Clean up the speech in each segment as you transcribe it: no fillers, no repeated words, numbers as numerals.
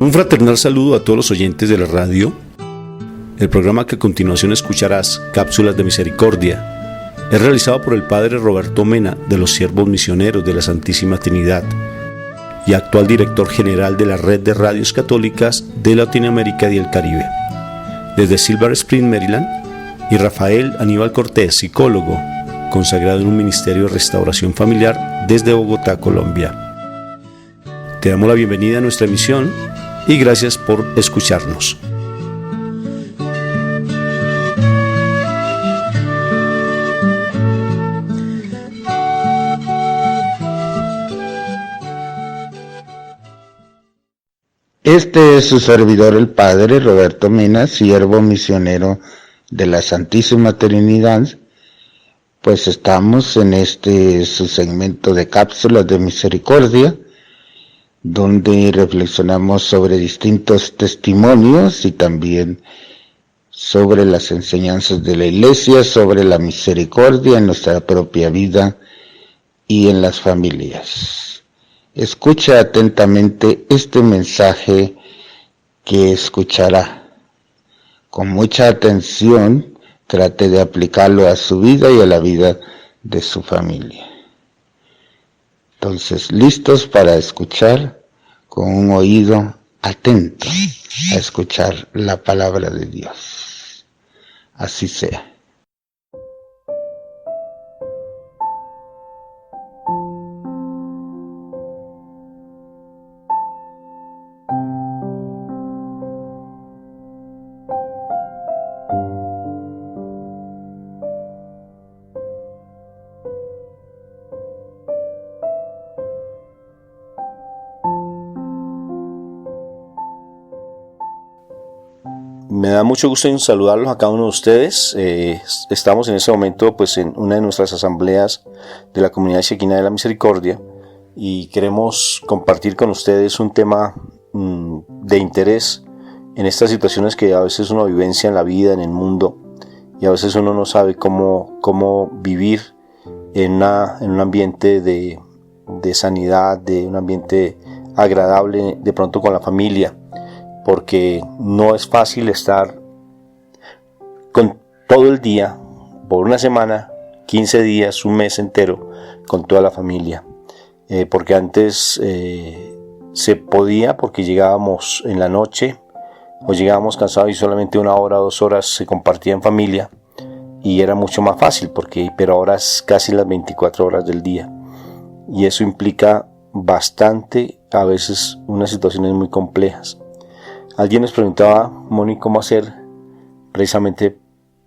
Un fraternal saludo a todos los oyentes de la radio. El programa que a continuación escucharás, Cápsulas de Misericordia, es realizado por el Padre Roberto Mena de los Siervos Misioneros de la Santísima Trinidad y actual director general de la Red de Radios Católicas de Latinoamérica y el Caribe. Desde Silver Spring, Maryland, y Rafael Aníbal Cortés, psicólogo, consagrado en un ministerio de restauración familiar desde Bogotá, Colombia. Te damos la bienvenida a nuestra emisión y gracias por escucharnos. Este es su servidor, el Padre Roberto Mena, siervo misionero de la Santísima Trinidad. Pues estamos en su segmento de Cápsulas de Misericordia, donde reflexionamos sobre distintos testimonios y también sobre las enseñanzas de la Iglesia, sobre la misericordia en nuestra propia vida y en las familias. Escucha atentamente este mensaje que escuchará. Con mucha atención, trate de aplicarlo a su vida y a la vida de su familia. Entonces, listos para escuchar con un oído atento a escuchar la palabra de Dios. Así sea. Me da mucho gusto en saludarlos a cada uno de ustedes. Estamos en este momento pues, en una de nuestras asambleas de la comunidad Shekinah de la Misericordia y queremos compartir con ustedes un tema de interés en estas situaciones que a veces uno vivencia en la vida, en el mundo, y a veces uno no sabe cómo vivir en un ambiente de sanidad, de un ambiente agradable de pronto con la familia. Porque no es fácil estar con todo el día, por una semana, 15 días, un mes entero, con toda la familia. Porque antes se podía, porque llegábamos en la noche, o llegábamos cansados y solamente 1 hora, 2 horas se compartía en familia, y era mucho más fácil, pero ahora es casi las 24 horas del día. Y eso implica bastante, a veces, unas situaciones muy complejas. Alguien nos preguntaba, Moni, cómo hacer precisamente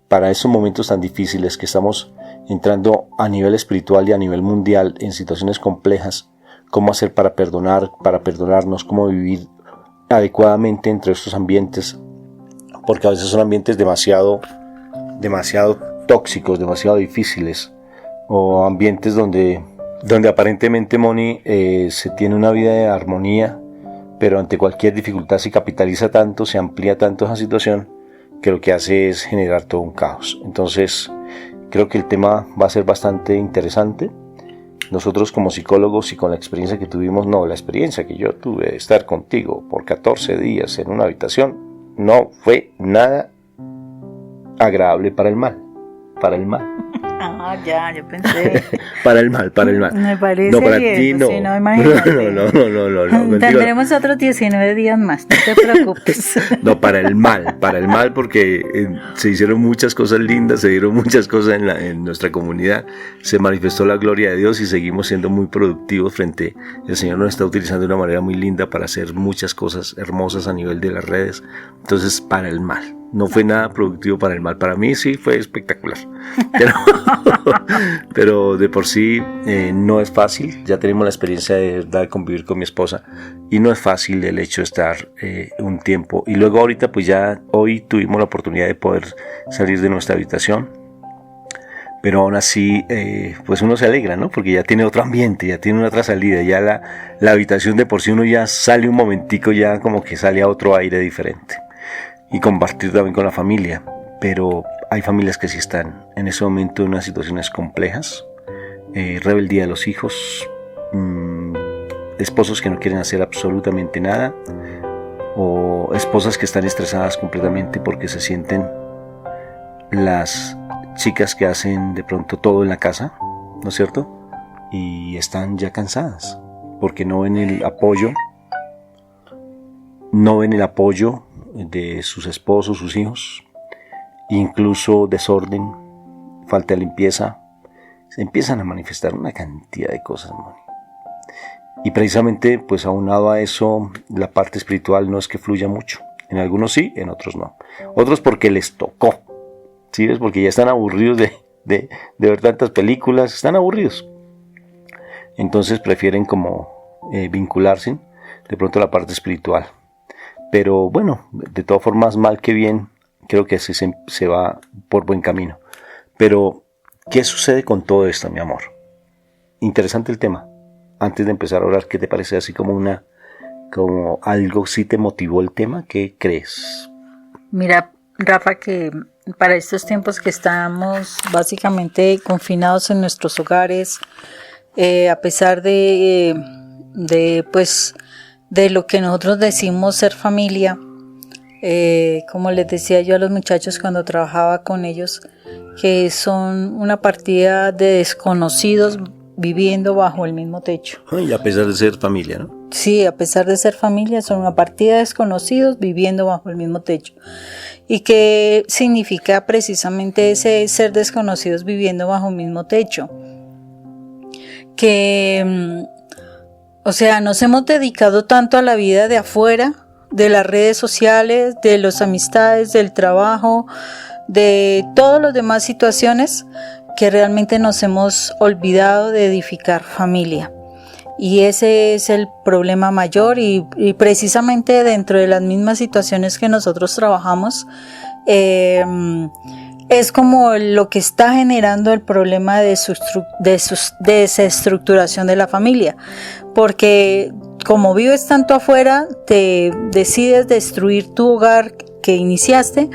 para esos momentos tan difíciles que estamos entrando a nivel espiritual y a nivel mundial en situaciones complejas, cómo hacer para perdonar, para perdonarnos, cómo vivir adecuadamente entre estos ambientes, porque a veces son ambientes demasiado tóxicos, demasiado difíciles, o ambientes donde aparentemente, Moni, se tiene una vida de armonía, pero ante cualquier dificultad se capitaliza tanto, se amplía tanto esa situación, que lo que hace es generar todo un caos. Entonces, creo que el tema va a ser bastante interesante. Nosotros como psicólogos y con la experiencia que tuvimos, la experiencia que yo tuve de estar contigo por 14 días en una habitación, no fue nada agradable para el mal. Ya, yo pensé. para el mal. Me parece no, para bien, ti no. Si no, imagínate. No. Tendremos otros 19 días más, no te preocupes. No, para el mal, porque se hicieron muchas cosas lindas, se dieron muchas cosas en nuestra comunidad, se manifestó la gloria de Dios y seguimos siendo muy productivos el Señor nos está utilizando de una manera muy linda para hacer muchas cosas hermosas a nivel de las redes. Entonces, para el mal. No fue nada productivo para el mal. Para mí sí fue espectacular. Pero de por sí no es fácil. Ya tenemos la experiencia de convivir con mi esposa. Y no es fácil el hecho de estar un tiempo. Y luego ahorita pues ya hoy tuvimos la oportunidad de poder salir de nuestra habitación. Pero aún así pues uno se alegra, ¿no? Porque ya tiene otro ambiente, ya tiene otra salida. Ya la habitación de por sí uno ya sale un momentico, ya como que sale a otro aire diferente. Y compartir también con la familia, pero hay familias que sí están en ese momento en unas situaciones complejas, rebeldía de los hijos, esposos que no quieren hacer absolutamente nada, o esposas que están estresadas completamente porque se sienten las chicas que hacen de pronto todo en la casa, ¿no es cierto? Y están ya cansadas porque no ven el apoyo de sus esposos, sus hijos, incluso desorden, falta de limpieza. Se empiezan a manifestar una cantidad de cosas, Moni. Y precisamente, pues aunado a eso, la parte espiritual no es que fluya mucho. En algunos sí, en otros no. Otros porque les tocó, ¿sí ves? Porque ya están aburridos de ver tantas películas, están aburridos. Entonces prefieren como vincularse de pronto a la parte espiritual. Pero bueno, de todas formas, mal que bien, creo que así se va por buen camino. Pero, ¿qué sucede con todo esto, mi amor? Interesante el tema. Antes de empezar a orar, ¿qué te parece así como algo sí te motivó el tema? ¿Qué crees? Mira, Rafa, que para estos tiempos que estamos básicamente confinados en nuestros hogares, a pesar de lo que nosotros decimos ser familia, como les decía yo a los muchachos cuando trabajaba con ellos, que son una partida de desconocidos viviendo bajo el mismo techo. Y a pesar de ser familia, ¿no? Sí, a pesar de ser familia, son una partida de desconocidos viviendo bajo el mismo techo. ¿Y qué significa precisamente ese ser desconocidos viviendo bajo el mismo techo? Que, nos hemos dedicado tanto a la vida de afuera, de las redes sociales, de las amistades, del trabajo, de todas las demás situaciones, que realmente nos hemos olvidado de edificar familia. Y ese es el problema mayor y precisamente dentro de las mismas situaciones que nosotros trabajamos, es como lo que está generando el problema de desestructuración de la familia. Porque como vives tanto afuera, te decides destruir tu hogar que iniciaste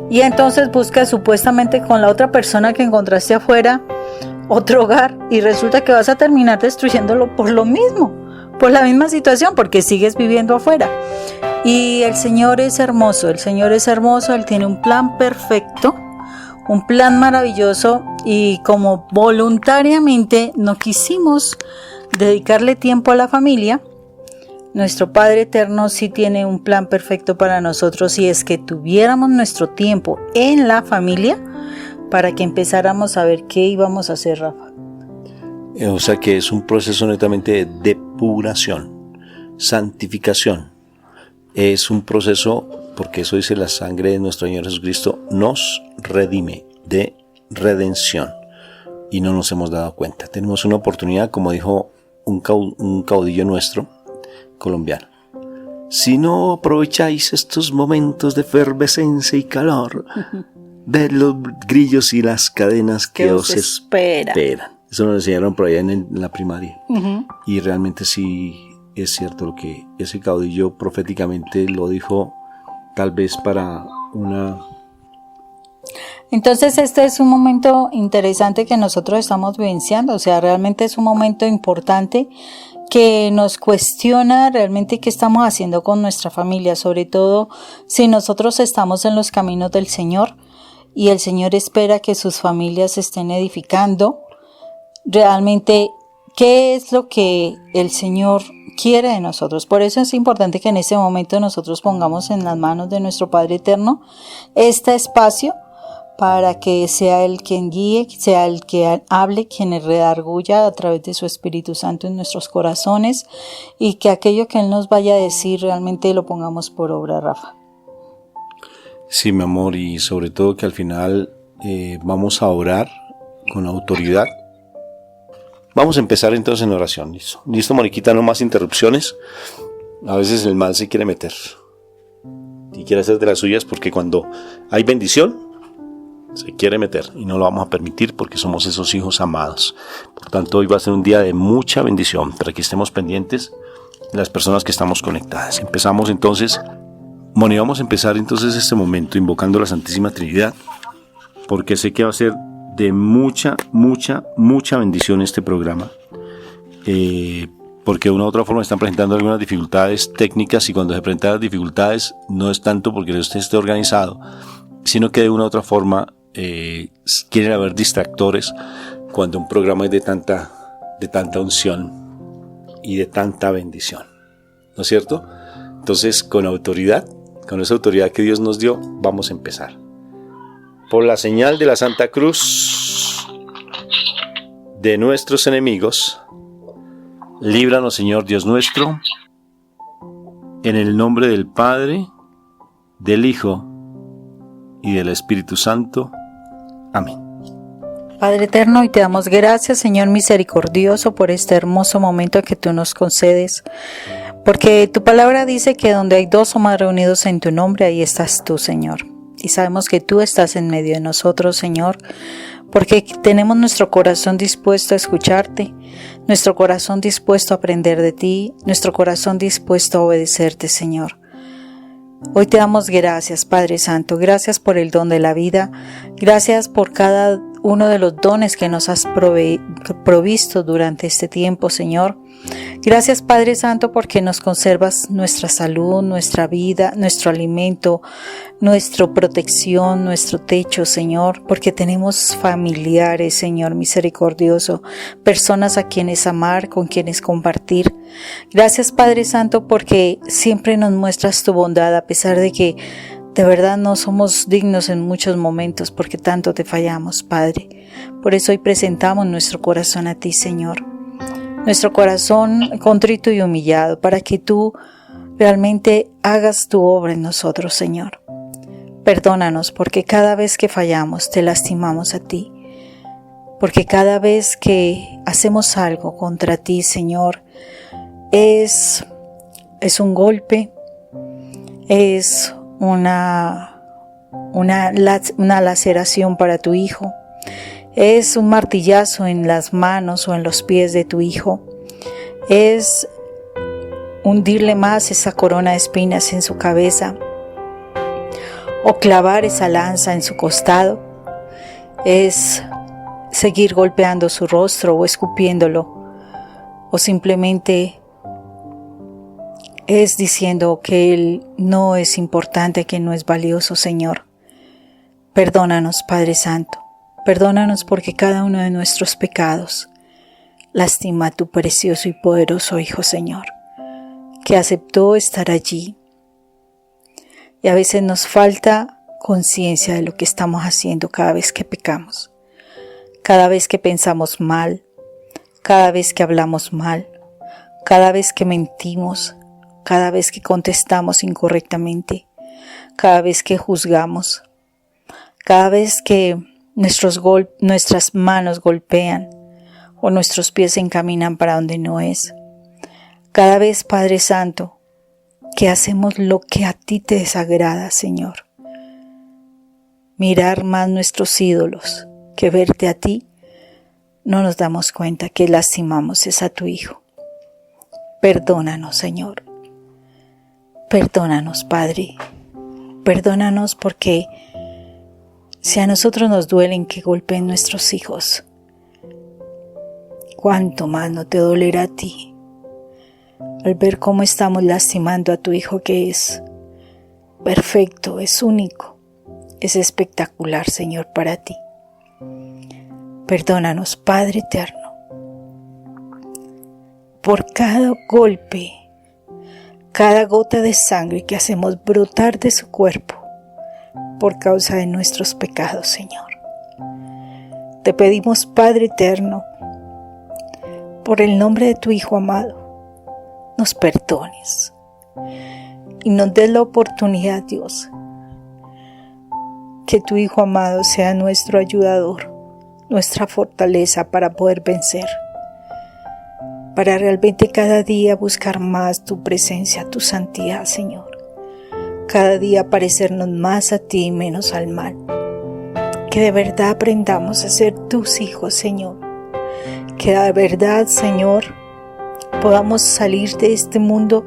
y entonces buscas supuestamente con la otra persona que encontraste afuera otro hogar y resulta que vas a terminar destruyéndolo por lo mismo, por la misma situación, porque sigues viviendo afuera. Y el Señor es hermoso, Él tiene un plan perfecto, un plan maravilloso y como voluntariamente no quisimos dedicarle tiempo a la familia, nuestro Padre Eterno sí tiene un plan perfecto para nosotros y es que tuviéramos nuestro tiempo en la familia para que empezáramos a ver qué íbamos a hacer, Rafa. O sea que es un proceso netamente de depuración, santificación. Es un proceso, porque eso dice la sangre de nuestro Señor Jesucristo, nos redime, de redención. Y no nos hemos dado cuenta. Tenemos una oportunidad, como dijo un caudillo nuestro, colombiano. Si no aprovecháis estos momentos de efervescencia y calor, ved los grillos y las cadenas que os esperan. Eso nos enseñaron por allá en la primaria. Y realmente sí es cierto lo que ese caudillo proféticamente lo dijo, tal vez para una... Entonces este es un momento interesante que nosotros estamos vivenciando, realmente es un momento importante que nos cuestiona realmente qué estamos haciendo con nuestra familia, sobre todo si nosotros estamos en los caminos del Señor y el Señor espera que sus familias se estén edificando. Realmente, ¿qué es lo que el Señor quiere de nosotros? Por eso es importante que en este momento nosotros pongamos en las manos de nuestro Padre Eterno este espacio para que sea Él quien guíe, sea el que hable, quien redarguya a través de su Espíritu Santo en nuestros corazones y que aquello que Él nos vaya a decir realmente lo pongamos por obra, Rafa. Sí, mi amor, y sobre todo que al final vamos a orar con autoridad. Vamos a empezar entonces en oración. Listo, Moniquita, no más interrupciones. A veces el mal se quiere meter y quiere hacer de las suyas porque cuando hay bendición se quiere meter y no lo vamos a permitir porque somos esos hijos amados. Por tanto, hoy va a ser un día de mucha bendición para que estemos pendientes de las personas que estamos conectadas. Empezamos entonces, Moni, vamos a empezar entonces este momento invocando a la Santísima Trinidad porque sé que va a ser de mucha bendición este programa. porque de una u otra forma están presentando algunas dificultades técnicas, y cuando se presentan las dificultades no es tanto porque no esté organizado, sino que de una u otra forma quieren haber distractores cuando un programa es de tanta unción y de tanta bendición, ¿no es cierto? Entonces, con esa autoridad que Dios nos dio, vamos a empezar. Por la señal de la Santa Cruz de nuestros enemigos, líbranos, Señor Dios nuestro, en el nombre del Padre, del Hijo y del Espíritu Santo. Amén. Padre eterno, y te damos gracias, Señor misericordioso, por este hermoso momento que tú nos concedes, porque tu palabra dice que donde hay dos o más reunidos en tu nombre, ahí estás tú, Señor. Y sabemos que tú estás en medio de nosotros, Señor, porque tenemos nuestro corazón dispuesto a escucharte, nuestro corazón dispuesto a aprender de ti, nuestro corazón dispuesto a obedecerte, Señor. Hoy te damos gracias, Padre Santo, gracias por el don de la vida, gracias por cada uno de los dones que nos has provisto durante este tiempo, Señor. Gracias, Padre Santo, porque nos conservas nuestra salud, nuestra vida, nuestro alimento, nuestra protección, nuestro techo, Señor, porque tenemos familiares, Señor misericordioso, personas a quienes amar, con quienes compartir. Gracias, Padre Santo, porque siempre nos muestras tu bondad, a pesar de que de verdad no somos dignos en muchos momentos, porque tanto te fallamos, Padre. Por eso hoy presentamos nuestro corazón a ti, Señor. Nuestro corazón contrito y humillado, para que tú realmente hagas tu obra en nosotros, Señor. Perdónanos, porque cada vez que fallamos te lastimamos a ti. Porque cada vez que hacemos algo contra ti, Señor, es un golpe, es una laceración para tu hijo, es un martillazo en las manos o en los pies de tu hijo, es hundirle más esa corona de espinas en su cabeza, o clavar esa lanza en su costado, es seguir golpeando su rostro o escupiéndolo, o simplemente es diciendo que Él no es importante, que no es valioso, Señor. Perdónanos, Padre Santo. Perdónanos porque cada uno de nuestros pecados lastima a tu precioso y poderoso Hijo, Señor, que aceptó estar allí. Y a veces nos falta conciencia de lo que estamos haciendo cada vez que pecamos, cada vez que pensamos mal, cada vez que hablamos mal, cada vez que mentimos, cada vez que contestamos incorrectamente, cada vez que juzgamos, cada vez que nuestras manos golpean o nuestros pies se encaminan para donde no es. Cada vez, Padre Santo, que hacemos lo que a ti te desagrada, Señor. Mirar más nuestros ídolos que verte a ti, no nos damos cuenta que lastimamos es a tu Hijo. Perdónanos, Señor. Perdónanos, Padre. Perdónanos porque si a nosotros nos duelen que golpeen nuestros hijos, ¿cuánto más no te dolerá a ti al ver cómo estamos lastimando a tu Hijo, que es perfecto, es único, es espectacular, Señor, para ti? Perdónanos, Padre eterno, por cada golpe, cada gota de sangre que hacemos brotar de su cuerpo por causa de nuestros pecados, Señor. Te pedimos, Padre eterno, por el nombre de tu Hijo amado, nos perdones y nos des la oportunidad, Dios, que tu Hijo amado sea nuestro ayudador, nuestra fortaleza para poder vencer, para realmente cada día buscar más tu presencia, tu santidad, Señor. Cada día parecernos más a ti y menos al mal. Que de verdad aprendamos a ser tus hijos, Señor. Que de verdad, Señor, podamos salir de este mundo,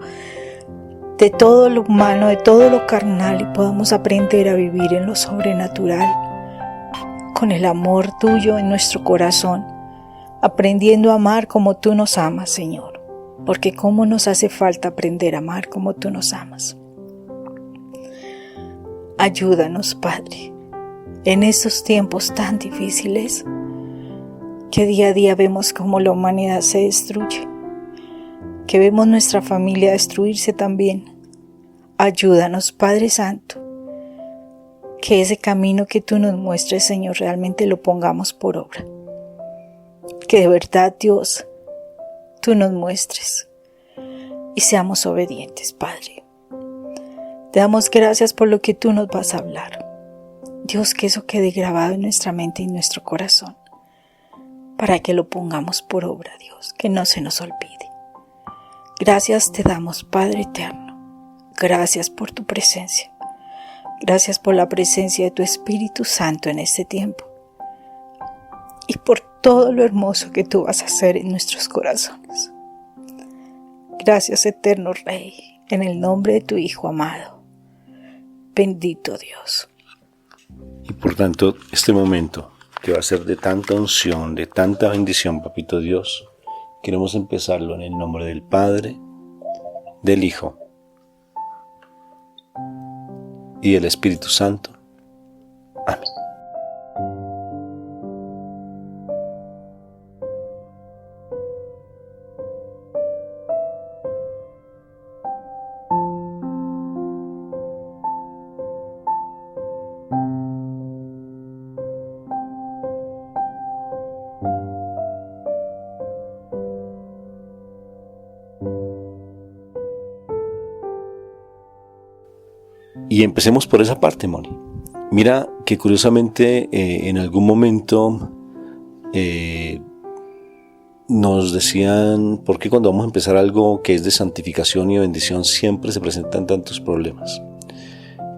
de todo lo humano, de todo lo carnal, y podamos aprender a vivir en lo sobrenatural, con el amor tuyo en nuestro corazón, aprendiendo a amar como tú nos amas, Señor. porque cómo nos hace falta aprender a amar como tú nos amas. Ayúdanos, Padre, en estos tiempos tan difíciles que día a día vemos cómo la humanidad se destruye, que vemos nuestra familia destruirse también. Ayúdanos, Padre Santo, que ese camino que tú nos muestres, Señor, realmente lo pongamos por obra. Que de verdad, Dios, tú nos muestres y seamos obedientes, Padre. Te damos gracias por lo que tú nos vas a hablar. Dios, que eso quede grabado en nuestra mente y en nuestro corazón, para que lo pongamos por obra, Dios, que no se nos olvide. Gracias te damos, Padre eterno. Gracias por tu presencia. Gracias por la presencia de tu Espíritu Santo en este tiempo. Y por todo lo hermoso que tú vas a hacer en nuestros corazones. Gracias, eterno Rey, en el nombre de tu Hijo amado. Bendito Dios. Y por tanto, este momento que va a ser de tanta unción, de tanta bendición, Papito Dios, queremos empezarlo en el nombre del Padre, del Hijo y del Espíritu Santo. Amén. Y empecemos por esa parte, Moni. Mira que curiosamente en algún momento nos decían, ¿por qué cuando vamos a empezar algo que es de santificación y de bendición siempre se presentan tantos problemas?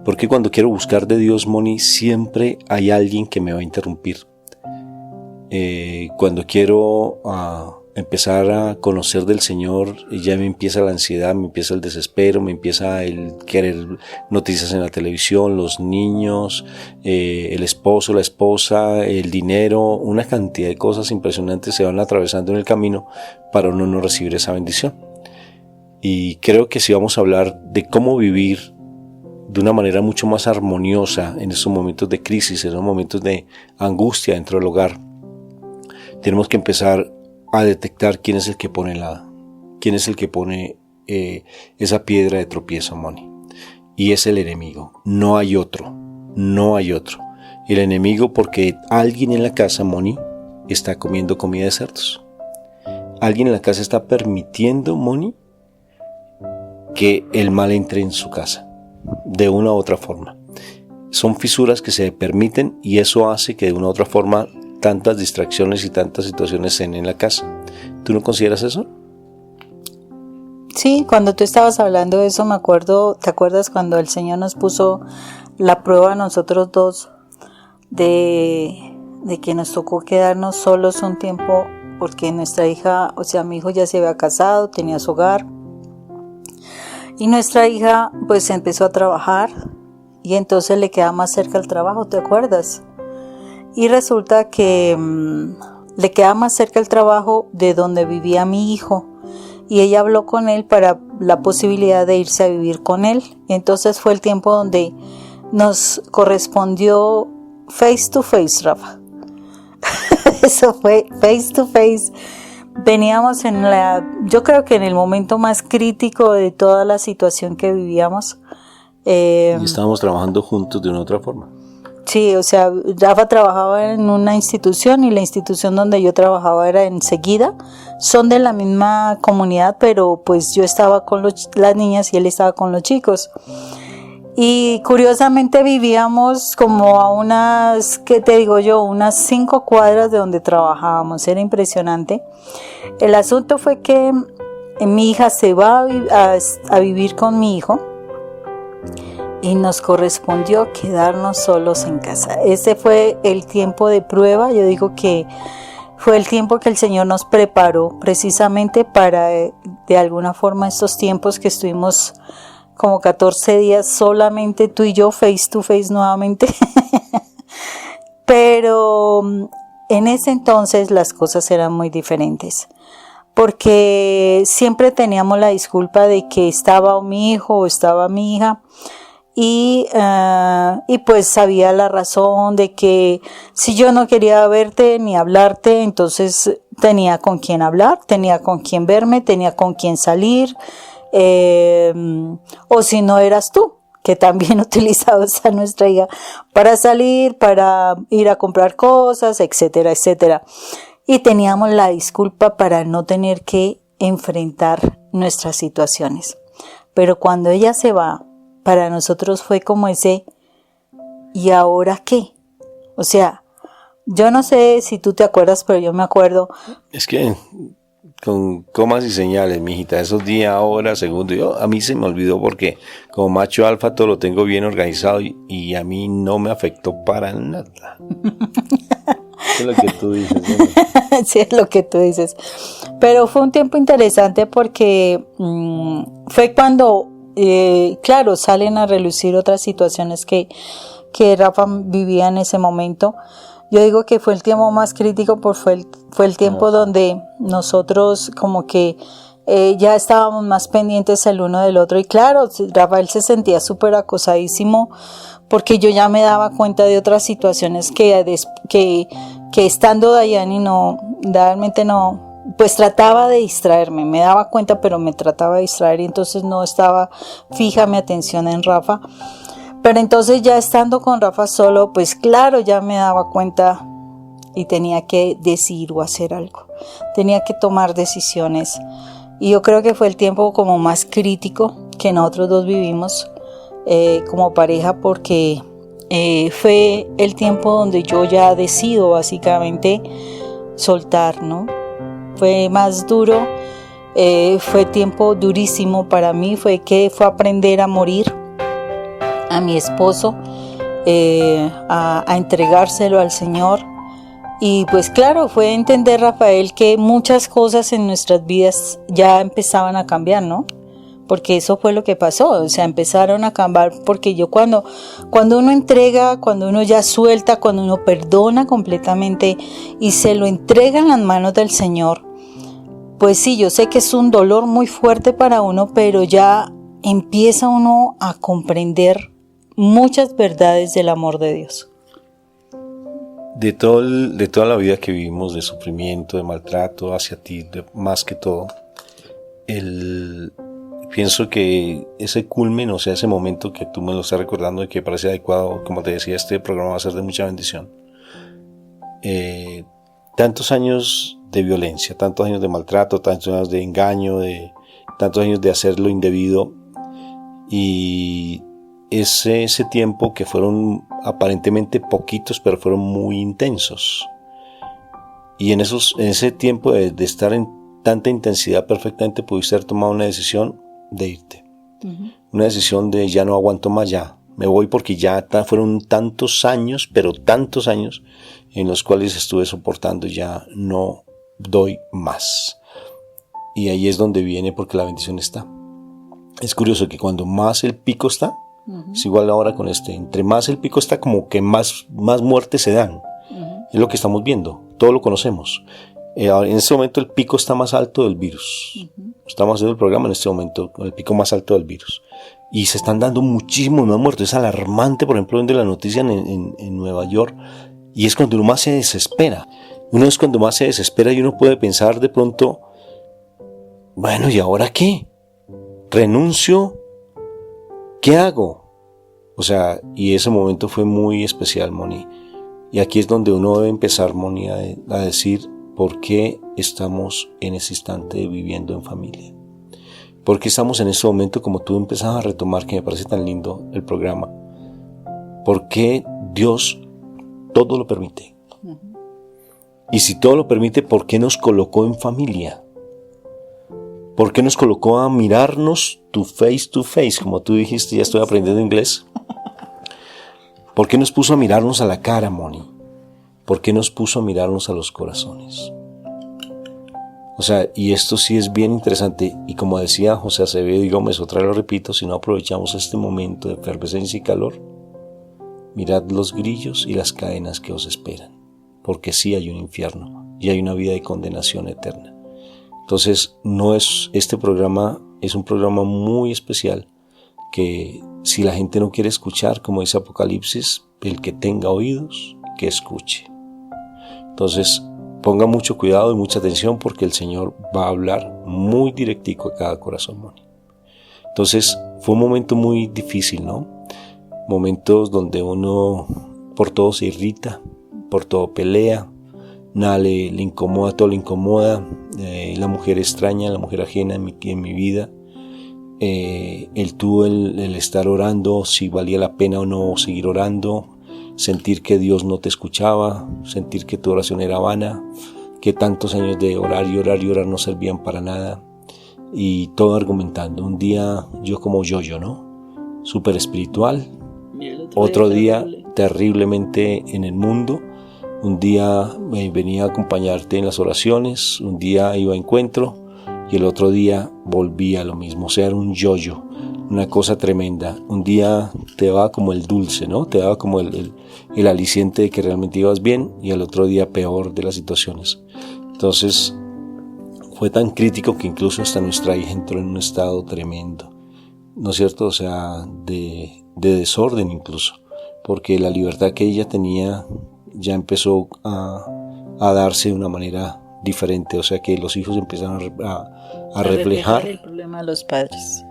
¿Por qué cuando quiero buscar de Dios, Moni, siempre hay alguien que me va a interrumpir? Cuando quiero empezar a conocer del Señor, ya me empieza la ansiedad, me empieza el desespero, me empieza el querer noticias en la televisión, los niños, el esposo, la esposa, el dinero, una cantidad de cosas impresionantes se van atravesando en el camino para uno no recibir esa bendición. Y creo que si vamos a hablar de cómo vivir de una manera mucho más armoniosa en esos momentos de crisis, en esos momentos de angustia dentro del hogar, tenemos que empezar a detectar quién es el que pone esa piedra de tropiezo, Moni. Y es el enemigo. No hay otro. El enemigo, porque alguien en la casa, Moni, está comiendo comida de cerdos. Alguien en la casa está permitiendo, Moni, que el mal entre en su casa, de una u otra forma. Son fisuras que se permiten y eso hace que de una u otra forma tantas distracciones y tantas situaciones en la casa. ¿Tú no consideras eso? Sí, cuando tú estabas hablando de eso me acuerdo, ¿te acuerdas cuando el Señor nos puso la prueba a nosotros dos de que nos tocó quedarnos solos un tiempo porque nuestra hija, o sea, mi hijo ya se había casado, tenía su hogar y nuestra hija pues empezó a trabajar y entonces le quedaba más cerca el trabajo, ¿te acuerdas? Y resulta que le quedaba más cerca el trabajo de donde vivía mi hijo y ella habló con él para la posibilidad de irse a vivir con él. Entonces fue el tiempo donde nos correspondió face to face, Rafa. Eso fue face to face. Veníamos yo creo que en el momento más crítico de toda la situación que vivíamos. Y estábamos trabajando juntos de una otra forma. Sí, o sea, Rafa trabajaba en una institución y la institución donde yo trabajaba era enseguida. Son de la misma comunidad, pero pues yo estaba con las niñas y él estaba con los chicos. Y curiosamente vivíamos como a unas, ¿qué te digo yo? Unas 5 cuadras de donde trabajábamos. Era impresionante. El asunto fue que mi hija se va a vivir con mi hijo. Y nos correspondió quedarnos solos en casa. Ese fue el tiempo de prueba. Yo digo que fue el tiempo que el Señor nos preparó precisamente para, de alguna forma, estos tiempos que estuvimos como 14 días solamente tú y yo, face to face nuevamente. Pero en ese entonces las cosas eran muy diferentes. porque siempre teníamos la disculpa de que estaba mi hijo o estaba mi hija, y pues sabía la razón de que si yo no quería verte ni hablarte, entonces tenía con quién hablar, tenía con quién verme, tenía con quién salir, o si no eras tú, que también utilizabas a nuestra hija para salir, para ir a comprar cosas, etcétera, etcétera. Y teníamos la disculpa para no tener que enfrentar nuestras situaciones. Pero cuando ella se va, para nosotros fue como ese, ¿y ahora qué? O sea, yo no sé si tú te acuerdas, pero yo me acuerdo. Es que con comas y señales, mijita, esos días, horas, segundos, a mí se me olvidó porque como macho alfa todo lo tengo bien organizado y a mí no me afectó para nada. Es lo que tú dices, ¿no? Sí, es lo que tú dices. Pero fue un tiempo interesante porque fue cuando, claro, salen a relucir otras situaciones que Rafa vivía en ese momento. Yo digo que fue el tiempo más crítico porque fue el tiempo donde nosotros como que ya estábamos más pendientes el uno del otro. Y claro, Rafael se sentía súper acosadísimo porque yo ya me daba cuenta de otras situaciones que estando Dayani realmente no, pues trataba de distraerme, me daba cuenta pero me trataba de distraer y entonces no estaba fija mi atención en Rafa. Pero entonces ya estando con Rafa solo, pues claro, ya me daba cuenta y tenía que decidir o hacer algo, tenía que tomar decisiones. Y yo creo que fue el tiempo como más crítico que nosotros dos vivimos como pareja, porque fue el tiempo donde yo ya decido básicamente soltar, ¿no? Fue más duro, fue tiempo durísimo para mí, fue aprender a morir a mi esposo, a entregárselo al Señor. Y pues claro, fue entender, Rafael, que muchas cosas en nuestras vidas ya empezaban a cambiar, ¿no? Porque eso fue lo que pasó, o sea, empezaron a cambiar, porque yo cuando uno entrega, cuando uno ya suelta, cuando uno perdona completamente y se lo entrega en las manos del Señor, pues sí, yo sé que es un dolor muy fuerte para uno, pero ya empieza uno a comprender muchas verdades del amor de Dios. De toda la vida que vivimos, de sufrimiento, de maltrato hacia ti, más que todo, pienso que ese culmen, o sea, ese momento que tú me lo estás recordando y que parece adecuado, como te decía, este programa va a ser de mucha bendición. Tantos años de violencia, tantos años de maltrato, tantos años de engaño, tantos años de hacer lo indebido, y ese tiempo que fueron aparentemente poquitos, pero fueron muy intensos. Y en ese tiempo de estar en tanta intensidad, perfectamente pudiste haber tomado una decisión de irte. Uh-huh. Una decisión de ya no aguanto más, ya me voy, porque ya fueron tantos años, pero tantos años en los cuales estuve soportando, ya no doy más. Y ahí es donde viene, porque la bendición está. Es curioso que cuando más el pico está, uh-huh, es igual ahora con entre más el pico está, como que más muertes se dan. Uh-huh. Es lo que estamos viendo, todo lo conocemos. En este momento el pico está más alto del virus. Uh-huh. Estamos haciendo el programa en este momento con el pico más alto del virus. Y se están dando muchísimos más muertos. Es alarmante, por ejemplo, de la noticia en Nueva York. Y es cuando uno más se desespera. Uno es cuando más se desespera y uno puede pensar de pronto, bueno, ¿y ahora qué? ¿Renuncio? ¿Qué hago? O sea, y ese momento fue muy especial, Moni. Y aquí es donde uno debe empezar, Moni, a decir por qué estamos en ese instante viviendo en familia. ¿Por qué estamos en ese momento, como tú empezabas a retomar, que me parece tan lindo el programa? ¿Por qué Dios todo lo permite? Uh-huh. Y si todo lo permite, ¿por qué nos colocó en familia? ¿Por qué nos colocó a mirarnos to face, como tú dijiste? Ya estoy aprendiendo inglés. ¿Por qué nos puso a mirarnos a la cara, Moni? ¿Por qué nos puso a mirarnos a los corazones? O sea, y esto sí es bien interesante. Y como decía José Acevedo y Gómez, otra vez lo repito, si no aprovechamos este momento de efervescencia y calor, mirad los grillos y las cadenas que os esperan, porque sí hay un infierno y hay una vida de condenación eterna. Entonces, este programa es un programa muy especial que si la gente no quiere escuchar, como dice Apocalipsis, el que tenga oídos, que escuche. Entonces, ponga mucho cuidado y mucha atención porque el Señor va a hablar muy directico a cada corazón, Moni. Entonces, fue un momento muy difícil, ¿no? Momentos donde uno por todo se irrita, por todo pelea, nada le incomoda, todo le incomoda, la mujer extraña, la mujer ajena en mi vida. El estar orando, si valía la pena o no seguir orando, sentir que Dios no te escuchaba, sentir que tu oración era vana, que tantos años de orar y orar y orar no servían para nada, y todo argumentando. Un día yo como yo-yo, ¿no? Súper espiritual, otro día terriblemente en el mundo. Un día venía a acompañarte en las oraciones, un día iba a encuentro y el otro día volvía a lo mismo. O sea, era un yo-yo, una cosa tremenda. Un día te daba como el dulce, ¿no? Te daba como el aliciente de que realmente ibas bien, y el otro día peor de las situaciones. Entonces fue tan crítico que incluso hasta nuestra hija entró en un estado tremendo, ¿no es cierto? O sea, de desorden incluso, porque la libertad que ella tenía ya empezó a darse de una manera diferente. O sea que los hijos empiezan a reflejar el problema de los padres.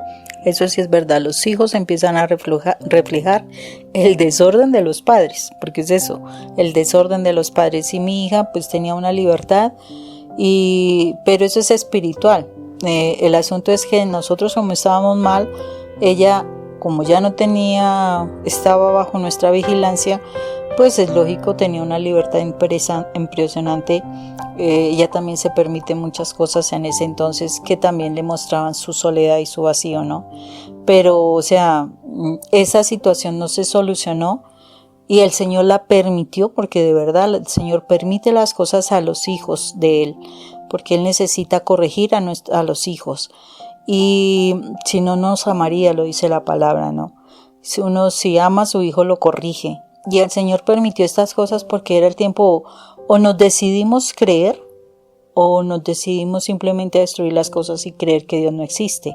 Eso sí es verdad, los hijos empiezan a reflejar el desorden de los padres, porque es eso, el desorden de los padres. Y mi hija pues tenía una libertad, pero eso es espiritual. El asunto es que nosotros, como estábamos mal, ella, como ya no estaba bajo nuestra vigilancia, pues es lógico, tenía una libertad impresionante. Ella también se permite muchas cosas en ese entonces que también le mostraban su soledad y su vacío, ¿no? Pero, o sea, esa situación no se solucionó y el Señor la permitió, porque de verdad el Señor permite las cosas a los hijos de Él, porque Él necesita corregir a los hijos. Y si no nos amaría, lo dice la palabra, ¿no? Si ama a su hijo, lo corrige. Y el Señor permitió estas cosas porque era el tiempo, o nos decidimos creer, o nos decidimos simplemente a destruir las cosas y creer que Dios no existe.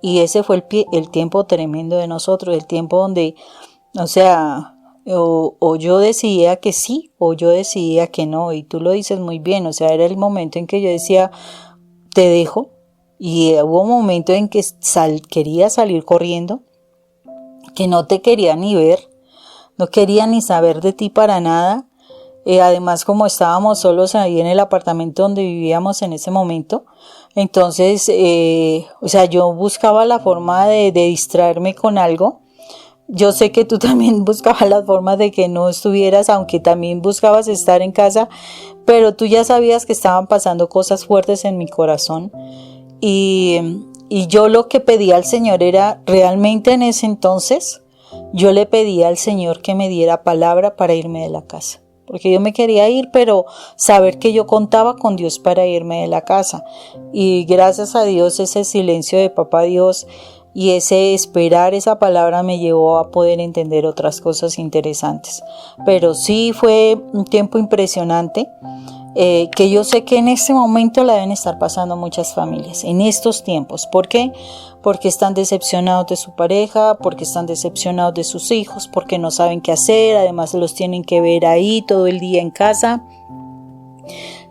Y ese fue el tiempo tremendo de nosotros, el tiempo donde, o sea, o yo decidía que sí, o yo decidía que no, y tú lo dices muy bien. O sea, era el momento en que yo decía, te dejo, y hubo un momento en que quería salir corriendo, que no te quería ni ver, no quería ni saber de ti para nada. Además, como estábamos solos ahí en el apartamento donde vivíamos en ese momento, entonces, o sea, yo buscaba la forma de distraerme con algo. Yo sé que tú también buscabas la forma de que no estuvieras, aunque también buscabas estar en casa, pero tú ya sabías que estaban pasando cosas fuertes en mi corazón. Y yo lo que pedía al Señor era, realmente en ese entonces, yo le pedía al Señor que me diera palabra para irme de la casa, porque yo me quería ir, pero saber que yo contaba con Dios para irme de la casa. Y gracias a Dios, ese silencio de Papá Dios y ese esperar esa palabra me llevó a poder entender otras cosas interesantes. Pero sí fue un tiempo impresionante, que yo sé que en este momento la deben estar pasando muchas familias en estos tiempos. ¿Por qué? Porque están decepcionados de su pareja, porque están decepcionados de sus hijos, porque no saben qué hacer, además los tienen que ver ahí todo el día en casa.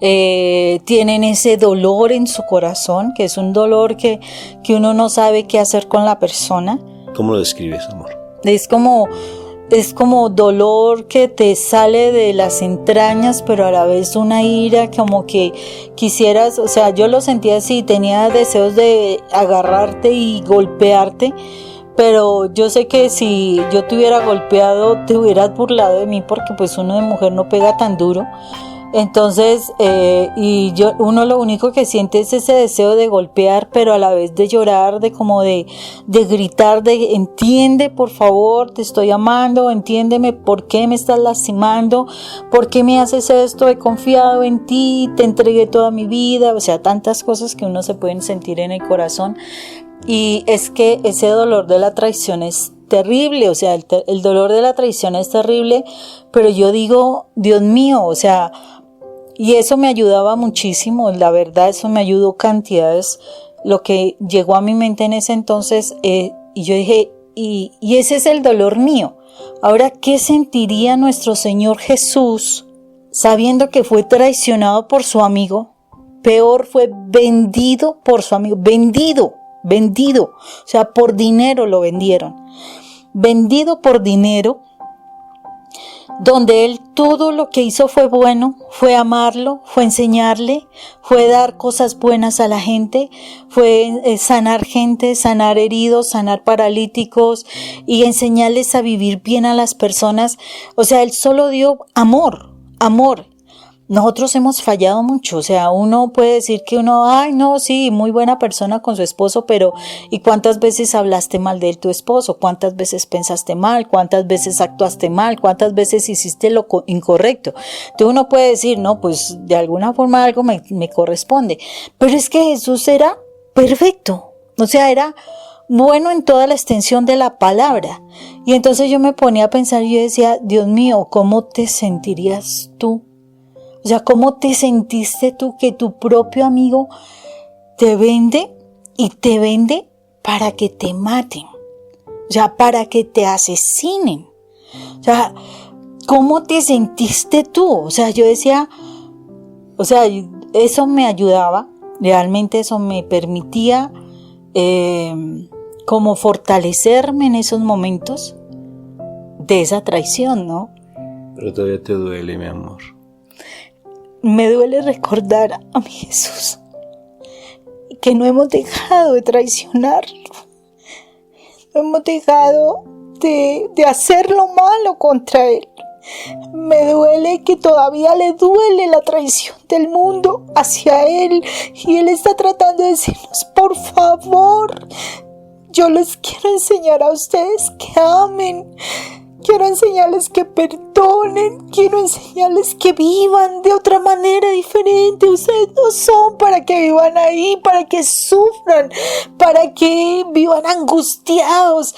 Tienen ese dolor en su corazón, que es un dolor que uno no sabe qué hacer con la persona. ¿Cómo lo describes, amor? Es como dolor que te sale de las entrañas, pero a la vez una ira, como que quisieras, o sea, yo lo sentía así, tenía deseos de agarrarte y golpearte, pero yo sé que si yo te hubiera golpeado, te hubieras burlado de mí, porque pues uno de mujer no pega tan duro. Entonces, uno lo único que siente es ese deseo de golpear, pero a la vez de llorar, de gritar, de entiende, por favor, te estoy amando, entiéndeme, ¿por qué me estás lastimando? ¿Por qué me haces esto? He confiado en ti, te entregué toda mi vida. O sea, tantas cosas que uno se pueden sentir en el corazón. Y es que ese dolor de la traición es terrible, o sea, el dolor de la traición es terrible, pero yo digo, Dios mío, o sea, Y eso me ayudaba muchísimo, la verdad, eso me ayudó cantidades. Lo que llegó a mi mente en ese entonces, y yo dije, y ese es el dolor mío. Ahora, ¿qué sentiría nuestro Señor Jesús sabiendo que fue traicionado por su amigo? Peor, fue vendido por su amigo, vendido, o sea, por dinero lo vendieron, vendido por dinero, donde él todo lo que hizo fue bueno, fue amarlo, fue enseñarle, fue dar cosas buenas a la gente, fue sanar gente, sanar heridos, sanar paralíticos y enseñarles a vivir bien a las personas. O sea, él solo dio amor. Nosotros hemos fallado mucho, o sea, uno puede decir que ay, no, sí, muy buena persona con su esposo, pero ¿y cuántas veces hablaste mal de tu esposo? ¿Cuántas veces pensaste mal? ¿Cuántas veces actuaste mal? ¿Cuántas veces hiciste lo incorrecto? Entonces uno puede decir, no, pues de alguna forma algo me corresponde, pero es que Jesús era perfecto, o sea, era bueno en toda la extensión de la palabra. Y entonces yo me ponía a pensar y yo decía, Dios mío, ¿cómo te sentirías tú? O sea, ¿cómo te sentiste tú que tu propio amigo te vende y te vende para que te maten? O sea, para que te asesinen. O sea, ¿cómo te sentiste tú? O sea, yo decía, o sea, eso me ayudaba, realmente eso me permitía como fortalecerme en esos momentos de esa traición, ¿no? Pero todavía te duele, mi amor. Me duele recordar a mi Jesús, que no hemos dejado de traicionarlo, no hemos dejado de hacer lo malo contra Él. Me duele que todavía le duele la traición del mundo hacia Él, y Él está tratando de decirnos, por favor, yo les quiero enseñar a ustedes que amen. Quiero enseñarles que perdonen, quiero enseñarles que vivan de otra manera diferente. Ustedes no son para que vivan ahí, para que sufran, para que vivan angustiados,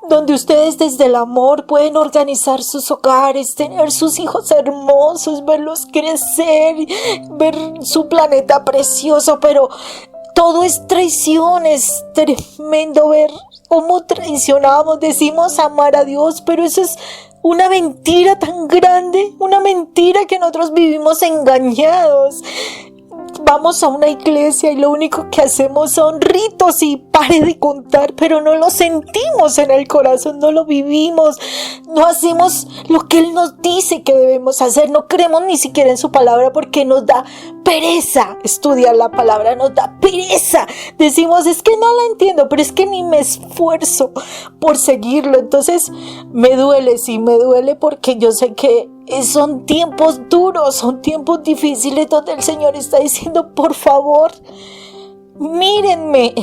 donde ustedes desde el amor pueden organizar sus hogares, tener sus hijos hermosos, verlos crecer, ver su planeta precioso, pero todo es traición. Es tremendo ver cómo traicionamos, decimos amar a Dios, pero eso es una mentira tan grande, una mentira que nosotros vivimos engañados. Vamos a una iglesia y lo único que hacemos son ritos y pare de contar, pero no lo sentimos en el corazón, no lo vivimos, no hacemos lo que Él nos dice que debemos hacer, no creemos ni siquiera en su palabra porque nos da pereza estudiar la palabra, nos da pereza. Decimos, es que no la entiendo, pero es que ni me esfuerzo por seguirlo. Entonces me duele, sí, me duele porque yo sé que son tiempos duros, son tiempos difíciles donde el Señor está diciendo, por favor, mírenme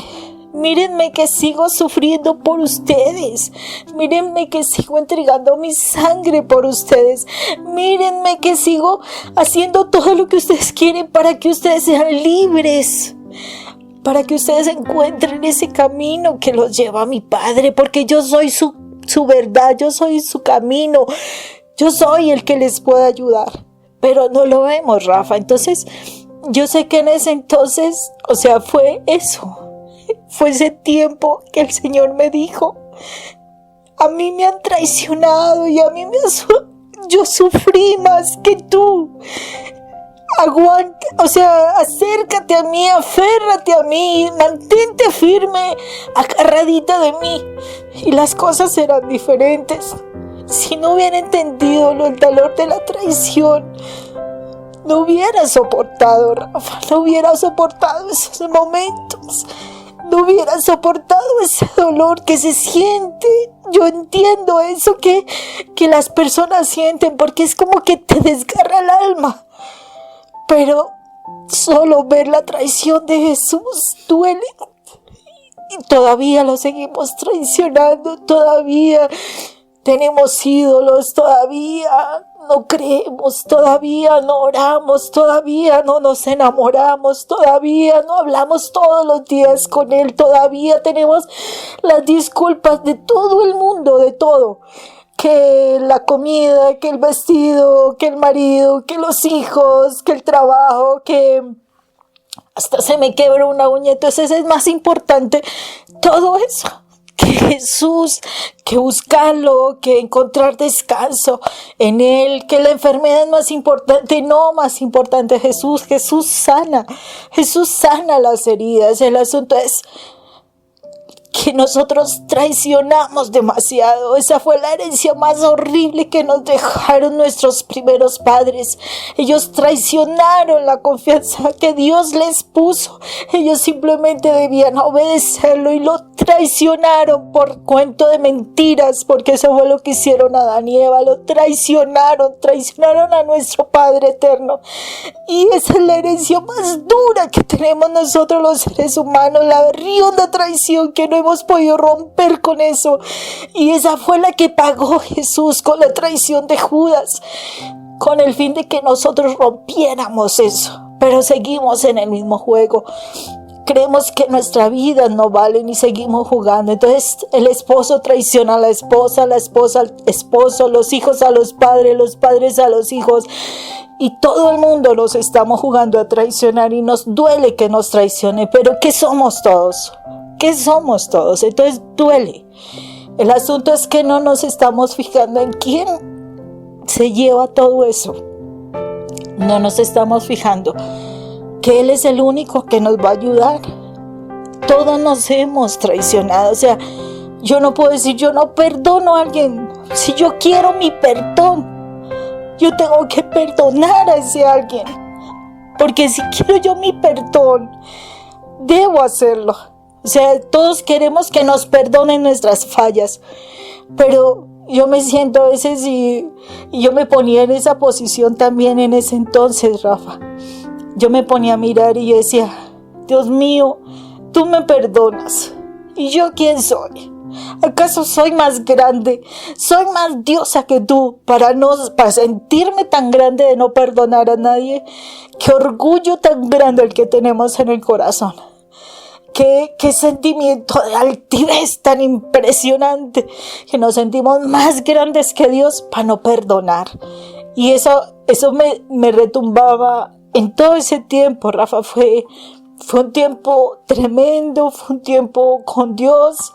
que sigo sufriendo por ustedes, mírenme que sigo entregando mi sangre por ustedes, mírenme que sigo haciendo todo lo que ustedes quieren para que ustedes sean libres, para que ustedes encuentren ese camino que los lleva a mi Padre, porque yo soy su verdad, yo soy su camino. Yo soy el que les puede ayudar, pero no lo vemos, Rafa. Entonces, yo sé que en ese entonces, o sea, fue eso. Fue ese tiempo que el Señor me dijo, a mí me han traicionado y a mí yo sufrí más que tú. Aguanta, o sea, acércate a mí, aférrate a mí, mantente firme, agarradita de mí y las cosas serán diferentes. Si no hubiera entendido el dolor de la traición, no hubiera soportado, Rafa, no hubiera soportado esos momentos, no hubiera soportado ese dolor que se siente. Yo entiendo eso que las personas sienten, porque es como que te desgarra el alma, pero solo ver la traición de Jesús duele. Y todavía lo seguimos traicionando, todavía tenemos ídolos, todavía no creemos, todavía no oramos, todavía no nos enamoramos, todavía no hablamos todos los días con Él, todavía tenemos las disculpas de todo el mundo, de todo, que la comida, que el vestido, que el marido, que los hijos, que el trabajo, que hasta se me quebró una uña. Entonces es más importante todo eso que Jesús, que buscarlo, que encontrar descanso en Él, que la enfermedad es más importante. No, más importante Jesús. Jesús sana las heridas. El asunto es que nosotros traicionamos demasiado. Esa fue la herencia más horrible que nos dejaron nuestros primeros padres. Ellos traicionaron la confianza que Dios les puso. Ellos simplemente debían obedecerlo y lo traicionaron por cuento de mentiras, porque eso fue lo que hicieron Adán y Eva. Lo traicionaron a nuestro Padre eterno. Y esa es la herencia más dura que tenemos nosotros los seres humanos, la horrenda traición que no hemos podido romper con eso. Y esa fue la que pagó Jesús con la traición de Judas, con el fin de que nosotros rompiéramos eso. Pero seguimos en el mismo juego. Creemos que nuestra vida no vale y seguimos jugando. Entonces el esposo traiciona a la esposa al esposo, los hijos a los padres a los hijos. Y todo el mundo nos estamos jugando a traicionar y nos duele que nos traicione. Pero ¿qué somos todos? ¿Qué somos todos? Entonces duele. El asunto es que no nos estamos fijando en quién se lleva todo eso. No nos estamos fijando que Él es el único que nos va a ayudar. Todos nos hemos traicionado. O sea, yo no puedo decir yo no perdono a alguien. Si yo quiero mi perdón, yo tengo que perdonar a ese alguien. Porque si quiero yo mi perdón, debo hacerlo. O sea, todos queremos que nos perdonen nuestras fallas. Pero yo me siento a veces y yo me ponía en esa posición también en ese entonces, Rafa. Yo me ponía a mirar y yo decía, Dios mío, tú me perdonas. ¿Y yo quién soy? ¿Acaso soy más grande? ¿Soy más diosa que tú para sentirme tan grande de no perdonar a nadie? Qué orgullo tan grande el que tenemos en el corazón. Qué sentimiento de altivez tan impresionante, que nos sentimos más grandes que Dios para no perdonar. Y eso me retumbaba en todo ese tiempo, Rafa. Fue un tiempo tremendo, fue un tiempo con Dios,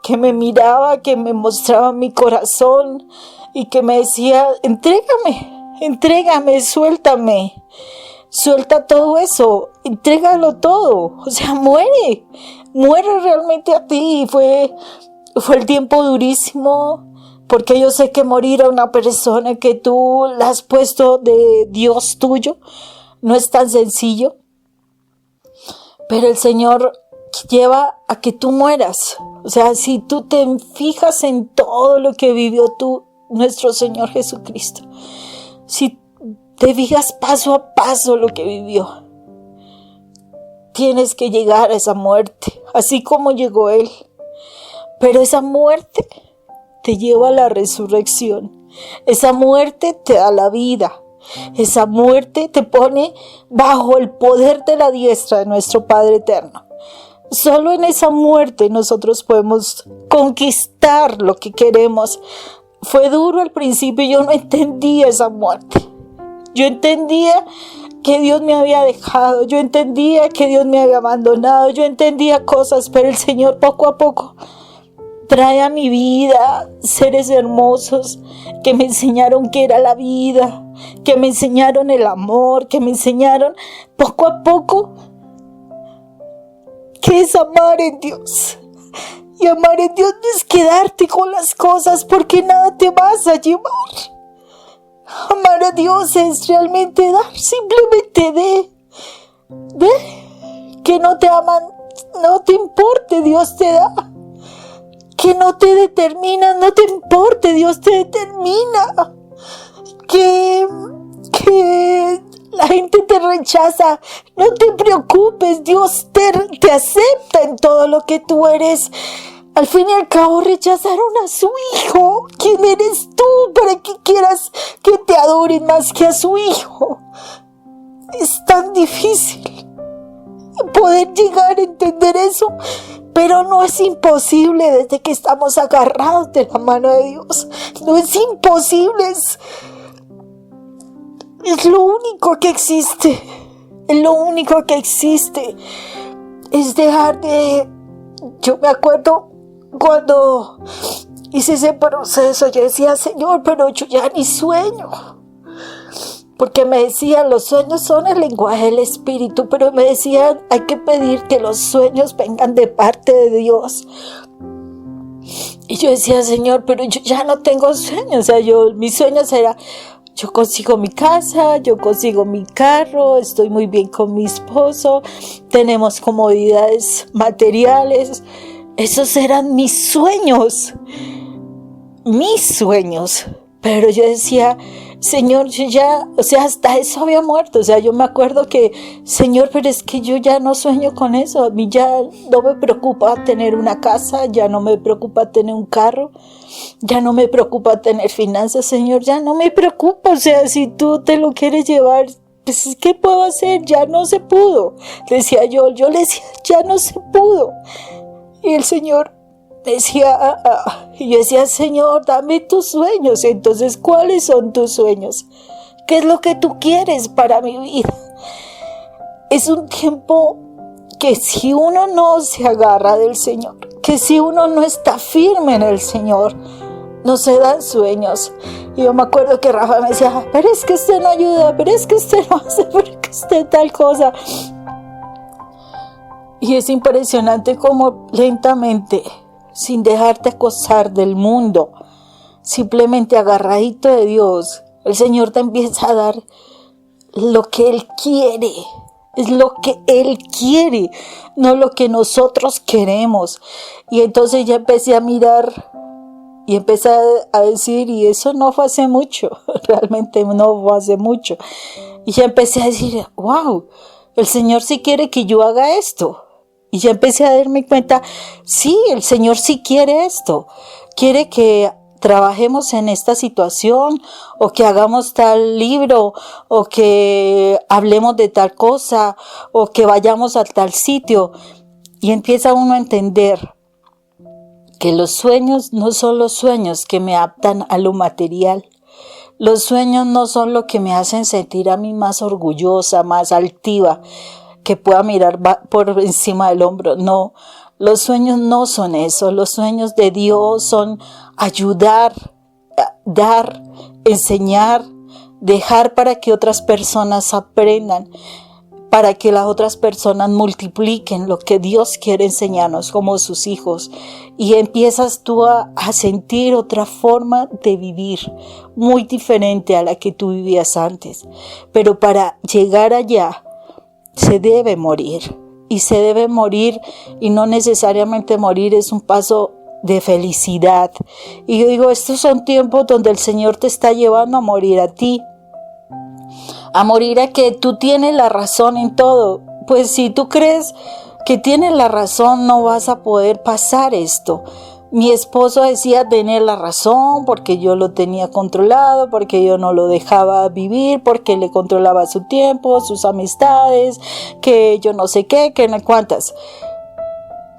que me miraba, que me mostraba mi corazón y que me decía, entrégame, suéltame. Suelta todo eso, entrégalo todo, o sea, muere realmente a ti. Fue el tiempo durísimo, porque yo sé que morir a una persona que tú la has puesto de Dios tuyo no es tan sencillo, pero el Señor lleva a que tú mueras. O sea, si tú te fijas en todo lo que vivió nuestro Señor Jesucristo, si te fijas paso a paso lo que vivió, tienes que llegar a esa muerte, así como llegó Él. Pero esa muerte te lleva a la resurrección. Esa muerte te da la vida. Esa muerte te pone bajo el poder de la diestra de nuestro Padre eterno. Solo en esa muerte nosotros podemos conquistar lo que queremos. Fue duro al principio, yo no entendía esa muerte. Yo entendía que Dios me había dejado, yo entendía que Dios me había abandonado, yo entendía cosas, pero el Señor poco a poco trae a mi vida seres hermosos que me enseñaron qué era la vida, que me enseñaron el amor, que me enseñaron poco a poco qué es amar en Dios. Y amar en Dios no es quedarte con las cosas porque nada te vas a llevar. Amar a Dios es realmente dar, simplemente que no te aman, no te importe, Dios te da. Que no te determina, no te importe, Dios te determina. Que la gente te rechaza, no te preocupes, Dios te acepta en todo lo que tú eres. Al fin y al cabo rechazaron a su hijo. ¿Quién eres tú para que quieras que te adoren más que a su hijo? Es tan difícil. poder llegar a entender eso, pero no es imposible desde que estamos agarrados de la mano de Dios. No es imposible, es lo único que existe. Es lo único que existe. Es dejar de... Yo me acuerdo cuando hice ese proceso, yo decía, Señor, pero yo ya ni sueño. Porque me decían, los sueños son el lenguaje del Espíritu, pero me decían, hay que pedir que los sueños vengan de parte de Dios. Y yo decía, Señor, pero yo ya no tengo sueños. O sea, mis sueños era, yo consigo mi casa, yo consigo mi carro, estoy muy bien con mi esposo, tenemos comodidades materiales. Esos eran mis sueños. Pero yo decía, Señor, yo ya, o sea, hasta eso había muerto. O sea, yo me acuerdo que, Señor, pero es que yo ya no sueño con eso. A mí ya no me preocupa tener una casa, ya no me preocupa tener un carro, ya no me preocupa tener finanzas, Señor, ya no me preocupa. O sea, si tú te lo quieres llevar, pues, ¿qué puedo hacer? Ya no se pudo. Decía yo le decía, ya no se pudo. Y el Señor decía, y yo decía, Señor, dame tus sueños. Entonces, ¿cuáles son tus sueños? ¿Qué es lo que tú quieres para mi vida? Es un tiempo que si uno no se agarra del Señor, que si uno no está firme en el Señor, no se dan sueños. Y yo me acuerdo que Rafa me decía, pero es que usted no ayuda, pero es que usted no hace, pero es que usted tal cosa. Y es impresionante cómo lentamente, sin dejarte acosar del mundo, simplemente agarradito de Dios, el Señor te empieza a dar lo que Él quiere. Es lo que Él quiere, no lo que nosotros queremos. Y entonces ya empecé a mirar y empecé a decir, y eso no fue hace mucho, realmente no fue hace mucho. Y ya empecé a decir, wow, el Señor sí quiere que yo haga esto. Y ya empecé a darme cuenta, sí, el Señor sí quiere esto. Quiere que trabajemos en esta situación, o que hagamos tal libro, o que hablemos de tal cosa, o que vayamos a tal sitio. Y empieza uno a entender que los sueños no son los sueñños que me aptan a lo material. Los sueños no son lo que me hacen sentir a mí más orgullosa, más altiva, que pueda mirar por encima del hombro. No, los sueños no son eso. Los sueños de Dios son ayudar, dar, enseñar, dejar para que otras personas aprendan, para que las otras personas multipliquen lo que Dios quiere enseñarnos como sus hijos. Y empiezas tú a sentir otra forma de vivir, muy diferente a la que tú vivías antes. Pero para llegar allá, se debe morir, y se debe morir, y no necesariamente morir es un paso de felicidad. Y yo digo, estos son tiempos donde el Señor te está llevando a morir a ti, a morir a que tú tienes la razón en todo. Pues si tú crees que tienes la razón, no vas a poder pasar esto. Mi esposo decía tener la razón porque yo lo tenía controlado, porque yo no lo dejaba vivir, porque le controlaba su tiempo, sus amistades, que yo no sé qué, que no cuántas.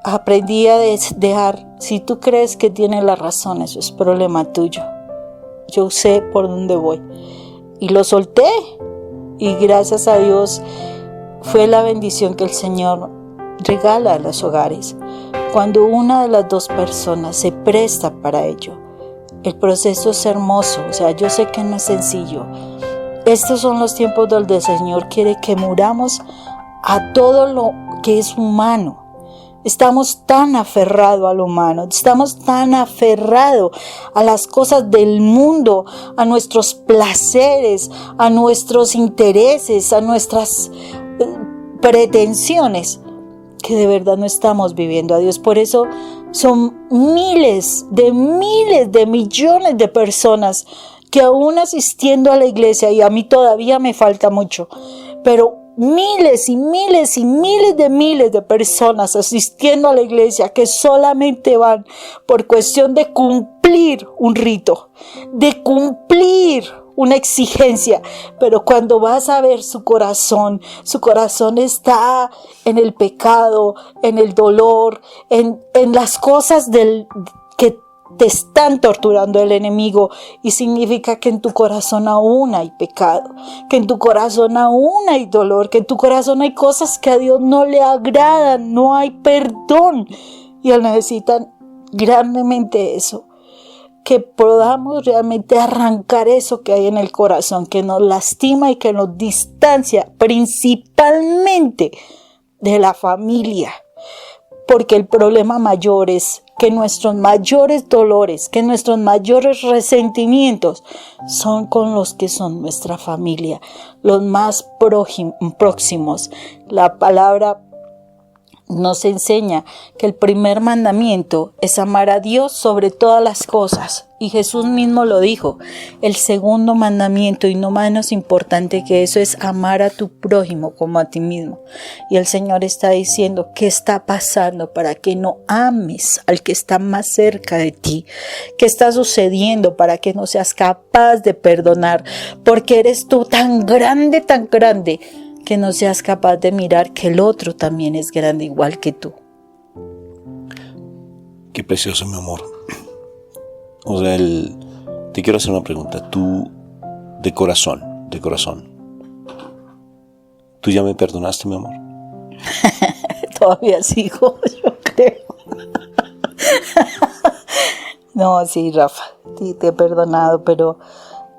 Aprendí a dejar, si tú crees que tienes la razón, eso es problema tuyo. Yo sé por dónde voy. Y lo solté, y gracias a Dios fue la bendición que el Señor regala a los hogares. Cuando una de las dos personas se presta para ello, el proceso es hermoso. O sea, yo sé que no es sencillo. Estos son los tiempos donde el Señor quiere que muramos a todo lo que es humano. Estamos tan aferrados a lo humano, estamos tan aferrados a las cosas del mundo, a nuestros placeres, a nuestros intereses, a nuestras pretensiones, que de verdad no estamos viviendo a Dios. Por eso son miles de millones de personas que aún asistiendo a la iglesia, y a mí todavía me falta mucho, pero miles de personas asistiendo a la iglesia que solamente van por cuestión de cumplir un rito, de cumplir una exigencia, pero cuando vas a ver su corazón está en el pecado, en el dolor, en las cosas que te están torturando el enemigo, y significa que en tu corazón aún hay pecado, que en tu corazón aún hay dolor, que en tu corazón hay cosas que a Dios no le agradan, no hay perdón, y Él necesita grandemente eso, que podamos realmente arrancar eso que hay en el corazón, que nos lastima y que nos distancia principalmente de la familia, porque el problema mayor es que nuestros mayores dolores, que nuestros mayores resentimientos son con los que son nuestra familia, los más próximos. La palabra nos enseña que el primer mandamiento es amar a Dios sobre todas las cosas. Y Jesús mismo lo dijo. El segundo mandamiento, y no menos importante que eso, es amar a tu prójimo como a ti mismo. Y el Señor está diciendo, ¿qué está pasando para que no ames al que está más cerca de ti? ¿Qué está sucediendo para que no seas capaz de perdonar? Porque eres tú tan grande, que no seas capaz de mirar que el otro también es grande igual que tú. Qué precioso, mi amor. O sea, te quiero hacer una pregunta. Tú, de corazón, ¿tú ya me perdonaste, mi amor? Todavía sigo, yo creo. No, sí, Rafa, sí, te he perdonado, pero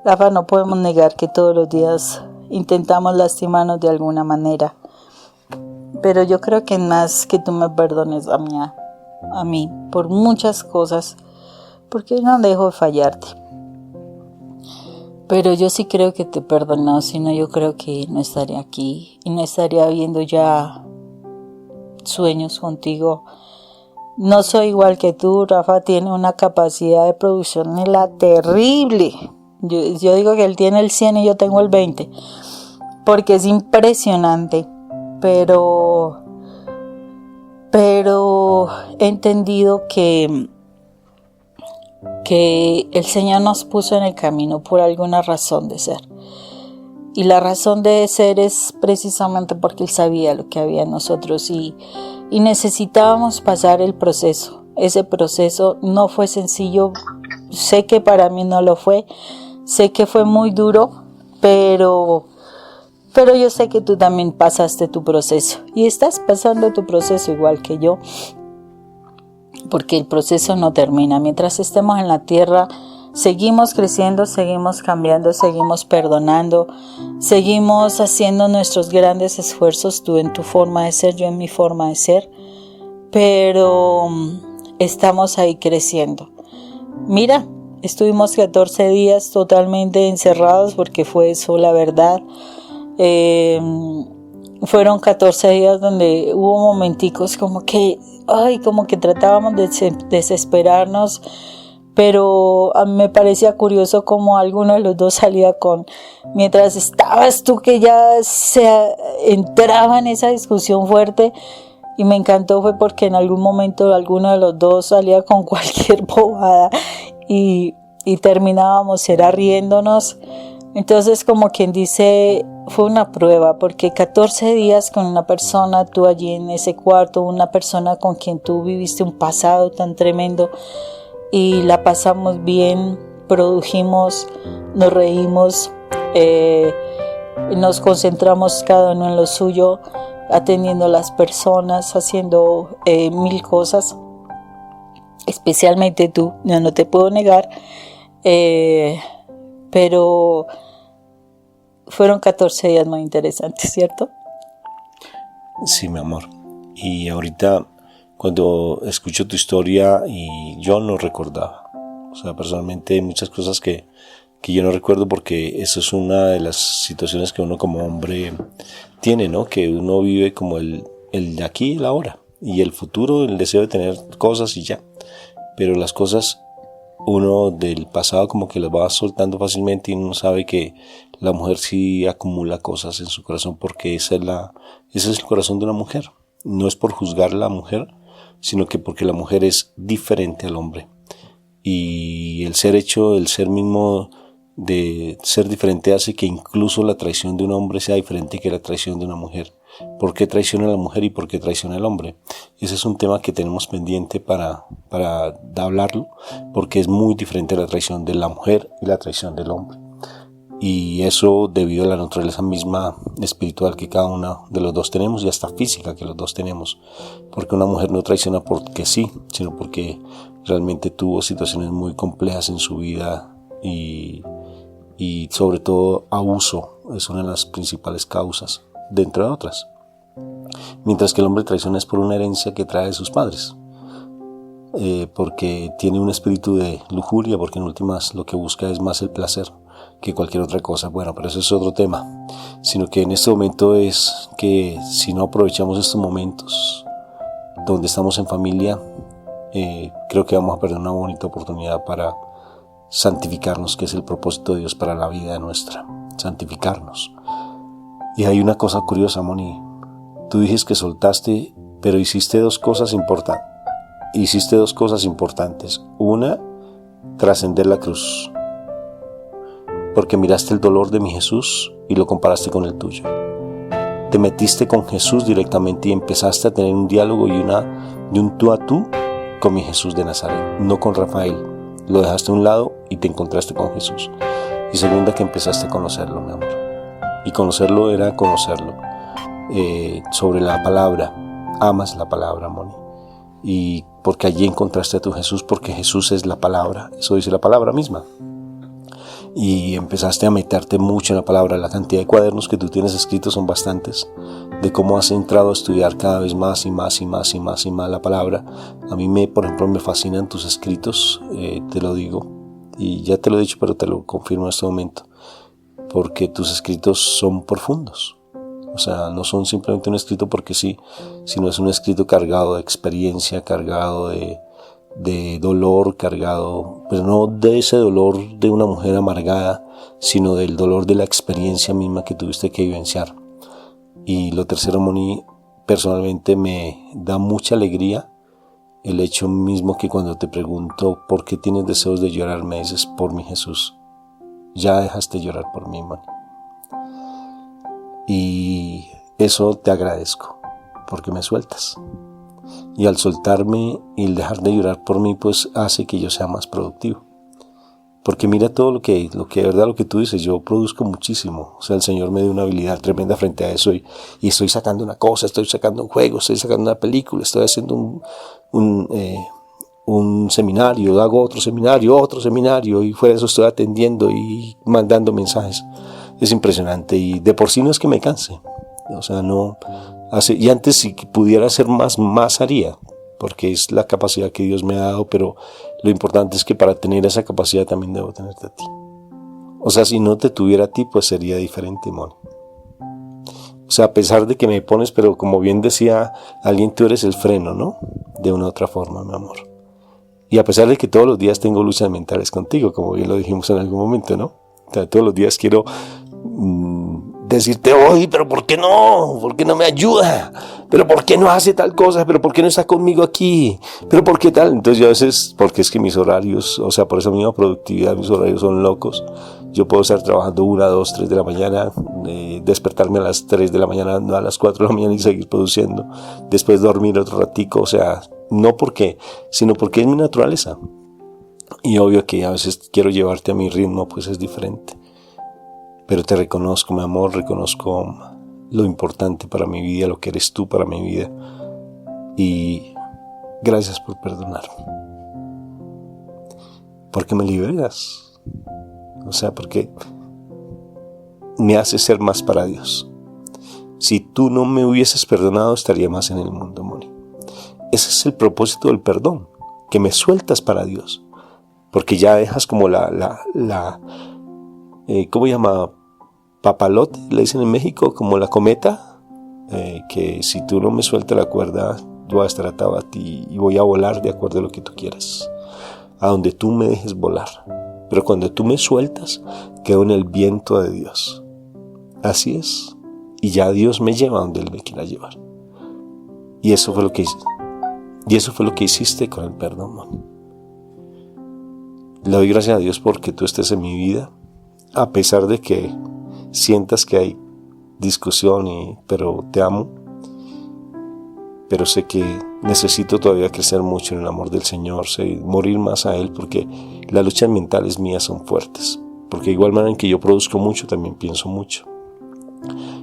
Rafa, no podemos negar que todos los días intentamos lastimarnos de alguna manera, pero yo creo que más que tú me perdones a mí por muchas cosas, porque no dejo de fallarte, pero yo sí creo que te he perdonado, si no yo creo que no estaría aquí y no estaría viendo ya sueños contigo. No soy igual que tú, Rafa tiene una capacidad de producción en la terrible. Yo digo que él tiene el 100 y yo tengo el 20, porque es impresionante, pero he entendido que el Señor nos puso en el camino por alguna razón de ser, y la razón de ser es precisamente porque Él sabía lo que había en nosotros y necesitábamos pasar el proceso. Ese proceso no fue sencillo, sé que para mí no lo fue. Sé que fue muy duro, pero yo sé que tú también pasaste tu proceso y estás pasando tu proceso igual que yo, porque el proceso no termina. Mientras estemos en la tierra, seguimos creciendo, seguimos cambiando, seguimos perdonando, seguimos haciendo nuestros grandes esfuerzos, tú en tu forma de ser, yo en mi forma de ser, pero estamos ahí creciendo. Mira, estuvimos 14 días totalmente encerrados porque fue eso la verdad. Fueron 14 días donde hubo momenticos como que tratábamos de desesperarnos, pero a mí me parecía curioso como alguno de los dos salía mientras estabas tú que ya se entraba en esa discusión fuerte, y me encantó fue porque en algún momento alguno de los dos salía con cualquier bobada y terminábamos riéndonos. Entonces, como quien dice, fue una prueba, porque 14 días con una persona, tú allí en ese cuarto, una persona con quien tú viviste un pasado tan tremendo, y la pasamos bien, produjimos, nos reímos, nos concentramos cada uno en lo suyo, atendiendo a las personas, haciendo mil cosas. Especialmente tú, no te puedo negar, pero fueron 14 días muy interesantes, ¿cierto? Sí, mi amor. Y ahorita, cuando escucho tu historia, y yo no recordaba, o sea, personalmente hay muchas cosas que yo no recuerdo, porque eso es una de las situaciones que uno como hombre tiene, ¿no? Que uno vive como el de aquí y el ahora, y el futuro, el deseo de tener cosas y ya. Pero las cosas uno del pasado como que las va soltando fácilmente, y uno sabe que la mujer sí acumula cosas en su corazón, porque ese es el corazón de una mujer. No es por juzgar a la mujer, sino que porque la mujer es diferente al hombre, y el ser hecho, el ser mismo de ser diferente hace que incluso la traición de un hombre sea diferente que la traición de una mujer. ¿Por qué traiciona a la mujer y por qué traiciona al hombre? Ese es un tema que tenemos pendiente para hablarlo, porque es muy diferente la traición de la mujer y la traición del hombre. Y eso debido a la naturaleza misma espiritual que cada uno de los dos tenemos y hasta física que los dos tenemos. Porque una mujer no traiciona porque sí, sino porque realmente tuvo situaciones muy complejas en su vida y sobre todo abuso es una de las principales causas, de entre otras. Mientras que el hombre traiciona es por una herencia que trae de sus padres, porque tiene un espíritu de lujuria, porque en últimas lo que busca es más el placer que cualquier otra cosa. Bueno, pero eso es otro tema, sino que en este momento es que si no aprovechamos estos momentos donde estamos en familia, creo que vamos a perder una bonita oportunidad para santificarnos, que es el propósito de Dios para la vida nuestra, santificarnos. Y hay una cosa curiosa, Moni, tú dices que soltaste, pero hiciste dos cosas importantes. Una, trascender la cruz, porque miraste el dolor de mi Jesús y lo comparaste con el tuyo. Te metiste con Jesús directamente y empezaste a tener un diálogo y un tú a tú con mi Jesús de Nazaret, no con Rafael. Lo dejaste a un lado y te encontraste con Jesús. Y segunda, que empezaste a conocerlo, mi amor. Y conocerlo era conocerlo sobre la palabra. Amas la palabra, Moni. Y porque allí encontraste a tu Jesús, porque Jesús es la palabra. Eso dice la palabra misma. Y empezaste a meterte mucho en la palabra. La cantidad de cuadernos que tú tienes escritos son bastantes, de cómo has entrado a estudiar cada vez más y más la palabra. A mí por ejemplo me fascinan tus escritos, te lo digo, y ya te lo he dicho, pero te lo confirmo en este momento, porque tus escritos son profundos. O sea, no son simplemente un escrito porque sí, sino es un escrito cargado de experiencia, cargado de dolor, cargado, pero no de ese dolor de una mujer amargada, sino del dolor de la experiencia misma que tuviste que vivenciar. Y lo tercero, Moni, personalmente me da mucha alegría el hecho mismo que cuando te pregunto por qué tienes deseos de llorar, me dices por mi Jesús. Ya dejaste de llorar por mí, Moni. Y eso te agradezco, porque me sueltas. Y al soltarme y el dejar de llorar por mí, pues hace que yo sea más productivo. Porque mira todo lo que de verdad lo que tú dices, yo produzco muchísimo. O sea, el Señor me dio una habilidad tremenda frente a eso y estoy sacando una cosa, estoy sacando un juego, estoy sacando una película, estoy haciendo un seminario, hago otro seminario y fuera de eso estoy atendiendo y mandando mensajes. Es impresionante y de por sí no es que me canse. O sea, no hace, y antes si pudiera hacer más haría, porque es la capacidad que Dios me ha dado, pero lo importante es que para tener esa capacidad también debo tenerte a ti. O sea, si no te tuviera a ti, pues sería diferente, Moni. O sea, a pesar de que me pones, pero como bien decía alguien, tú eres el freno, ¿no? De una u otra forma, mi amor. Y a pesar de que todos los días tengo luchas mentales contigo, como bien lo dijimos en algún momento, ¿no? O sea, todos los días quiero decirte, oye, pero ¿por qué no? ¿Por qué no me ayuda? ¿Pero por qué no hace tal cosa? ¿Pero por qué no está conmigo aquí? ¿Pero por qué tal? Entonces yo a veces, porque es que mis horarios, o sea, por esa misma productividad, mis horarios son locos. Yo puedo estar trabajando 1, 2, 3 de la mañana, despertarme a las 3 de la mañana, no a las 4 de la mañana y seguir produciendo. Después dormir otro ratico, o sea, no porque, sino porque es mi naturaleza. Y obvio que a veces quiero llevarte a mi ritmo, pues es diferente. Pero te reconozco, mi amor, reconozco lo importante para mi vida, lo que eres tú para mi vida. Y gracias por perdonarme. Porque me liberas. O sea, porque me haces ser más para Dios. Si tú no me hubieses perdonado, estaría más en el mundo, Moni. Ese es el propósito del perdón, que me sueltas para Dios. Porque ya dejas como ¿cómo se llama? Papalote, le dicen en México, como la cometa, que si tú no me sueltas la cuerda, yo voy a estar atado a ti y voy a volar de acuerdo a lo que tú quieras, a donde tú me dejes volar. Pero cuando tú me sueltas, quedo en el viento de Dios. Así es. Y ya Dios me lleva a donde Él me quiera llevar. Y eso fue lo que hice. Y eso fue lo que hiciste con el perdón, Moni. Le doy gracias a Dios porque tú estés en mi vida. a pesar de que sientas que hay discusión, pero te amo, pero sé que necesito todavía crecer mucho en el amor del Señor, morir más a Él, porque las luchas mentales mías son fuertes, porque de igual manera en que yo produzco mucho, también pienso mucho.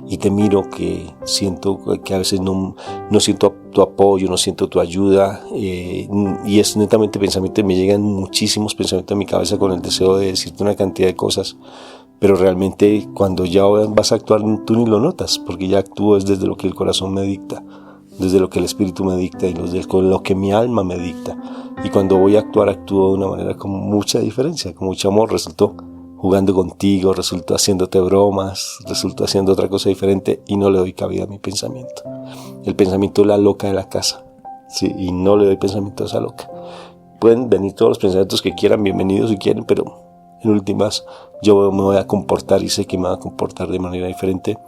Y te miro que siento que a veces no siento tu apoyo, no siento tu ayuda, y es netamente pensamiento, me llegan muchísimos pensamientos a mi cabeza con el deseo de decirte una cantidad de cosas, pero realmente cuando ya vas a actuar tú ni lo notas, porque ya actúo es desde lo que el corazón me dicta, desde lo que el espíritu me dicta y con lo que mi alma me dicta. Y cuando voy a actuar, actúo de una manera con mucha diferencia, con mucho amor. Resultó jugando contigo, resultó haciéndote bromas, resultó haciendo otra cosa diferente y no le doy cabida a mi pensamiento. El pensamiento es la loca de la casa, ¿sí? Y no le doy pensamiento a esa loca. Pueden venir todos los pensamientos que quieran, bienvenidos si quieren, pero en últimas yo me voy a comportar y sé que me voy a comportar de manera diferente.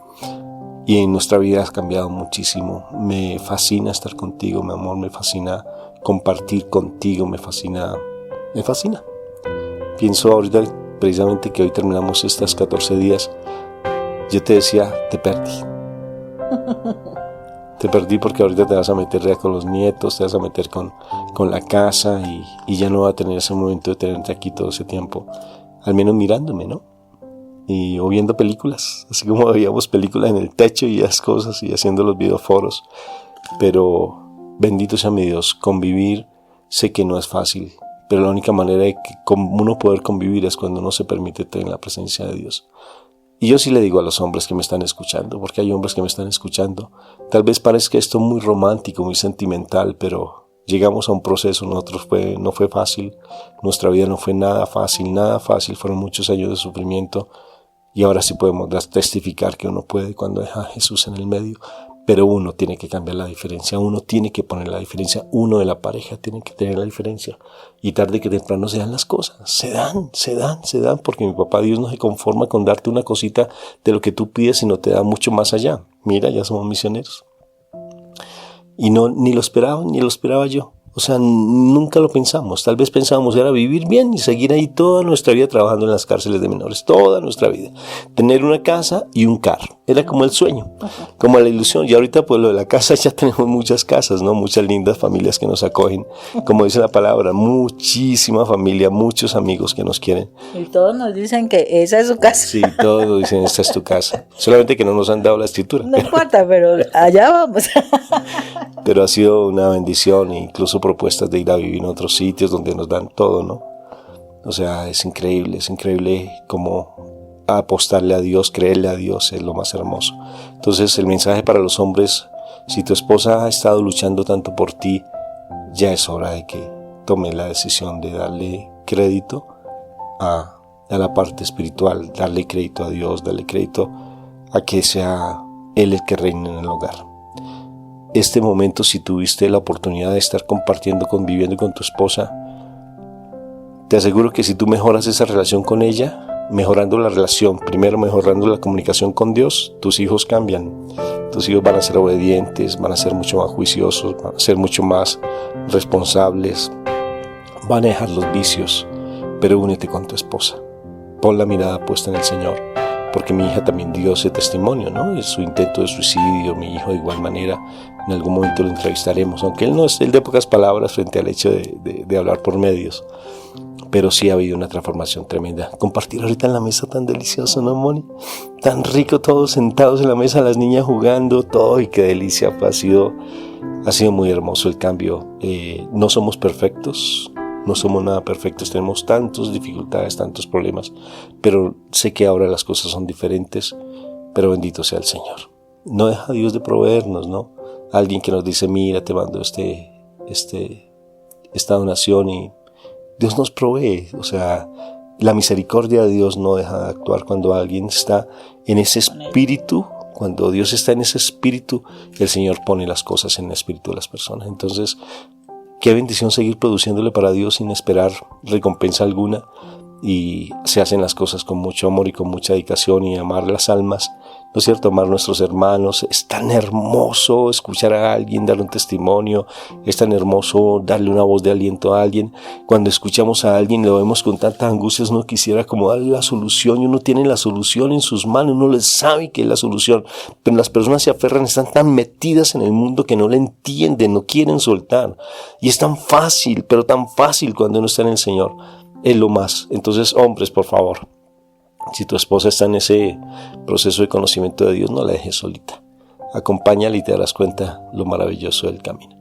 Y en nuestra vida has cambiado muchísimo. Me fascina estar contigo, mi amor, me fascina compartir contigo, me fascina. Pienso ahorita precisamente que hoy terminamos estos 14 días. Yo te decía, te perdí. Te perdí porque ahorita te vas a meter ya con los nietos, te vas a meter con la casa y ya no va a tener ese momento de tenerte aquí todo ese tiempo, al menos mirándome, ¿no? O viendo películas, así como veíamos películas en el techo y esas cosas y haciendo los videoforos. Pero bendito sea mi Dios, convivir sé que no es fácil, pero la única manera de que uno poder convivir es cuando uno se permite estar en la presencia de Dios. Y yo sí le digo a los hombres que me están escuchando, porque hay hombres que me están escuchando, tal vez parezca esto muy romántico, muy sentimental, pero llegamos a un proceso, no fue fácil, nuestra vida no fue nada fácil, fueron muchos años de sufrimiento. Y ahora sí podemos testificar que uno puede cuando deja a Jesús en el medio, pero uno tiene que cambiar la diferencia, uno tiene que poner la diferencia, uno de la pareja tiene que tener la diferencia. Y tarde que temprano se dan las cosas, se dan, porque mi papá Dios no se conforma con darte una cosita de lo que tú pides, sino te da mucho más allá. Mira, ya somos misioneros. Y ni lo esperaban, ni lo esperaba yo. O sea, nunca lo pensamos. Tal vez pensábamos era vivir bien y seguir ahí toda nuestra vida trabajando en las cárceles de menores. Toda nuestra vida. Tener una casa y un carro. Era como el sueño, como la ilusión. Y ahorita pues lo de la casa, ya tenemos muchas casas, ¿no? Muchas lindas familias que nos acogen. Como dice la palabra, muchísima familia, muchos amigos que nos quieren. Y todos nos dicen que esa es su casa. Sí, todos dicen esta es tu casa. Solamente que no nos han dado la escritura. No importa, pero allá vamos. Pero ha sido una bendición, incluso propuestas de ir a vivir en otros sitios donde nos dan todo, ¿no? O sea, es increíble como apostarle a Dios, creerle a Dios, es lo más hermoso. Entonces el mensaje para los hombres, si tu esposa ha estado luchando tanto por ti, ya es hora de que tome la decisión de darle crédito a la parte espiritual, darle crédito a Dios, darle crédito a que sea Él el que reine en el hogar. Este momento, si tuviste la oportunidad de estar conviviendo con tu esposa, te aseguro que si tú mejoras esa relación con ella, mejorando la relación, primero mejorando la comunicación con Dios, tus hijos cambian. Tus hijos van a ser obedientes, van a ser mucho más juiciosos, van a ser mucho más responsables, van a dejar los vicios, pero únete con tu esposa. Pon la mirada puesta en el Señor, porque mi hija también dio ese testimonio, ¿no? Es su intento de suicidio, mi hijo de igual manera. En algún momento lo entrevistaremos, aunque él no es el de pocas palabras frente al hecho de hablar por medios, pero sí ha habido una transformación tremenda. Compartir ahorita en la mesa tan delicioso, ¿no, Moni? Tan rico, todos sentados en la mesa, las niñas jugando, todo, y qué delicia. Ha sido muy hermoso el cambio. No somos perfectos, no somos nada perfectos, tenemos tantas dificultades, tantos problemas, pero sé que ahora las cosas son diferentes, pero bendito sea el Señor. No deja Dios de proveernos, ¿no? Alguien que nos dice, mira, te mando esta donación, y Dios nos provee. O sea, la misericordia de Dios no deja de actuar cuando alguien está en ese espíritu. Cuando Dios está en ese espíritu, el Señor pone las cosas en el espíritu de las personas. Entonces, qué bendición seguir produciéndole para Dios sin esperar recompensa alguna. y se hacen las cosas con mucho amor y con mucha dedicación, y amar las almas, ¿no es cierto? Amar a nuestros hermanos. Es tan hermoso escuchar a alguien, darle un testimonio. Es tan hermoso darle una voz de aliento a alguien. Cuando escuchamos a alguien, lo vemos con tanta angustia, uno quisiera como darle la solución, y uno tiene la solución en sus manos, uno les sabe que es la solución, pero las personas se aferran, están tan metidas en el mundo que no la entienden, no quieren soltar. Y es tan fácil, pero tan fácil cuando uno está en el Señor. Es lo más. Entonces, hombres, por favor, si tu esposa está en ese proceso de conocimiento de Dios, no la dejes solita. Acompáñala y te darás cuenta lo maravilloso del camino.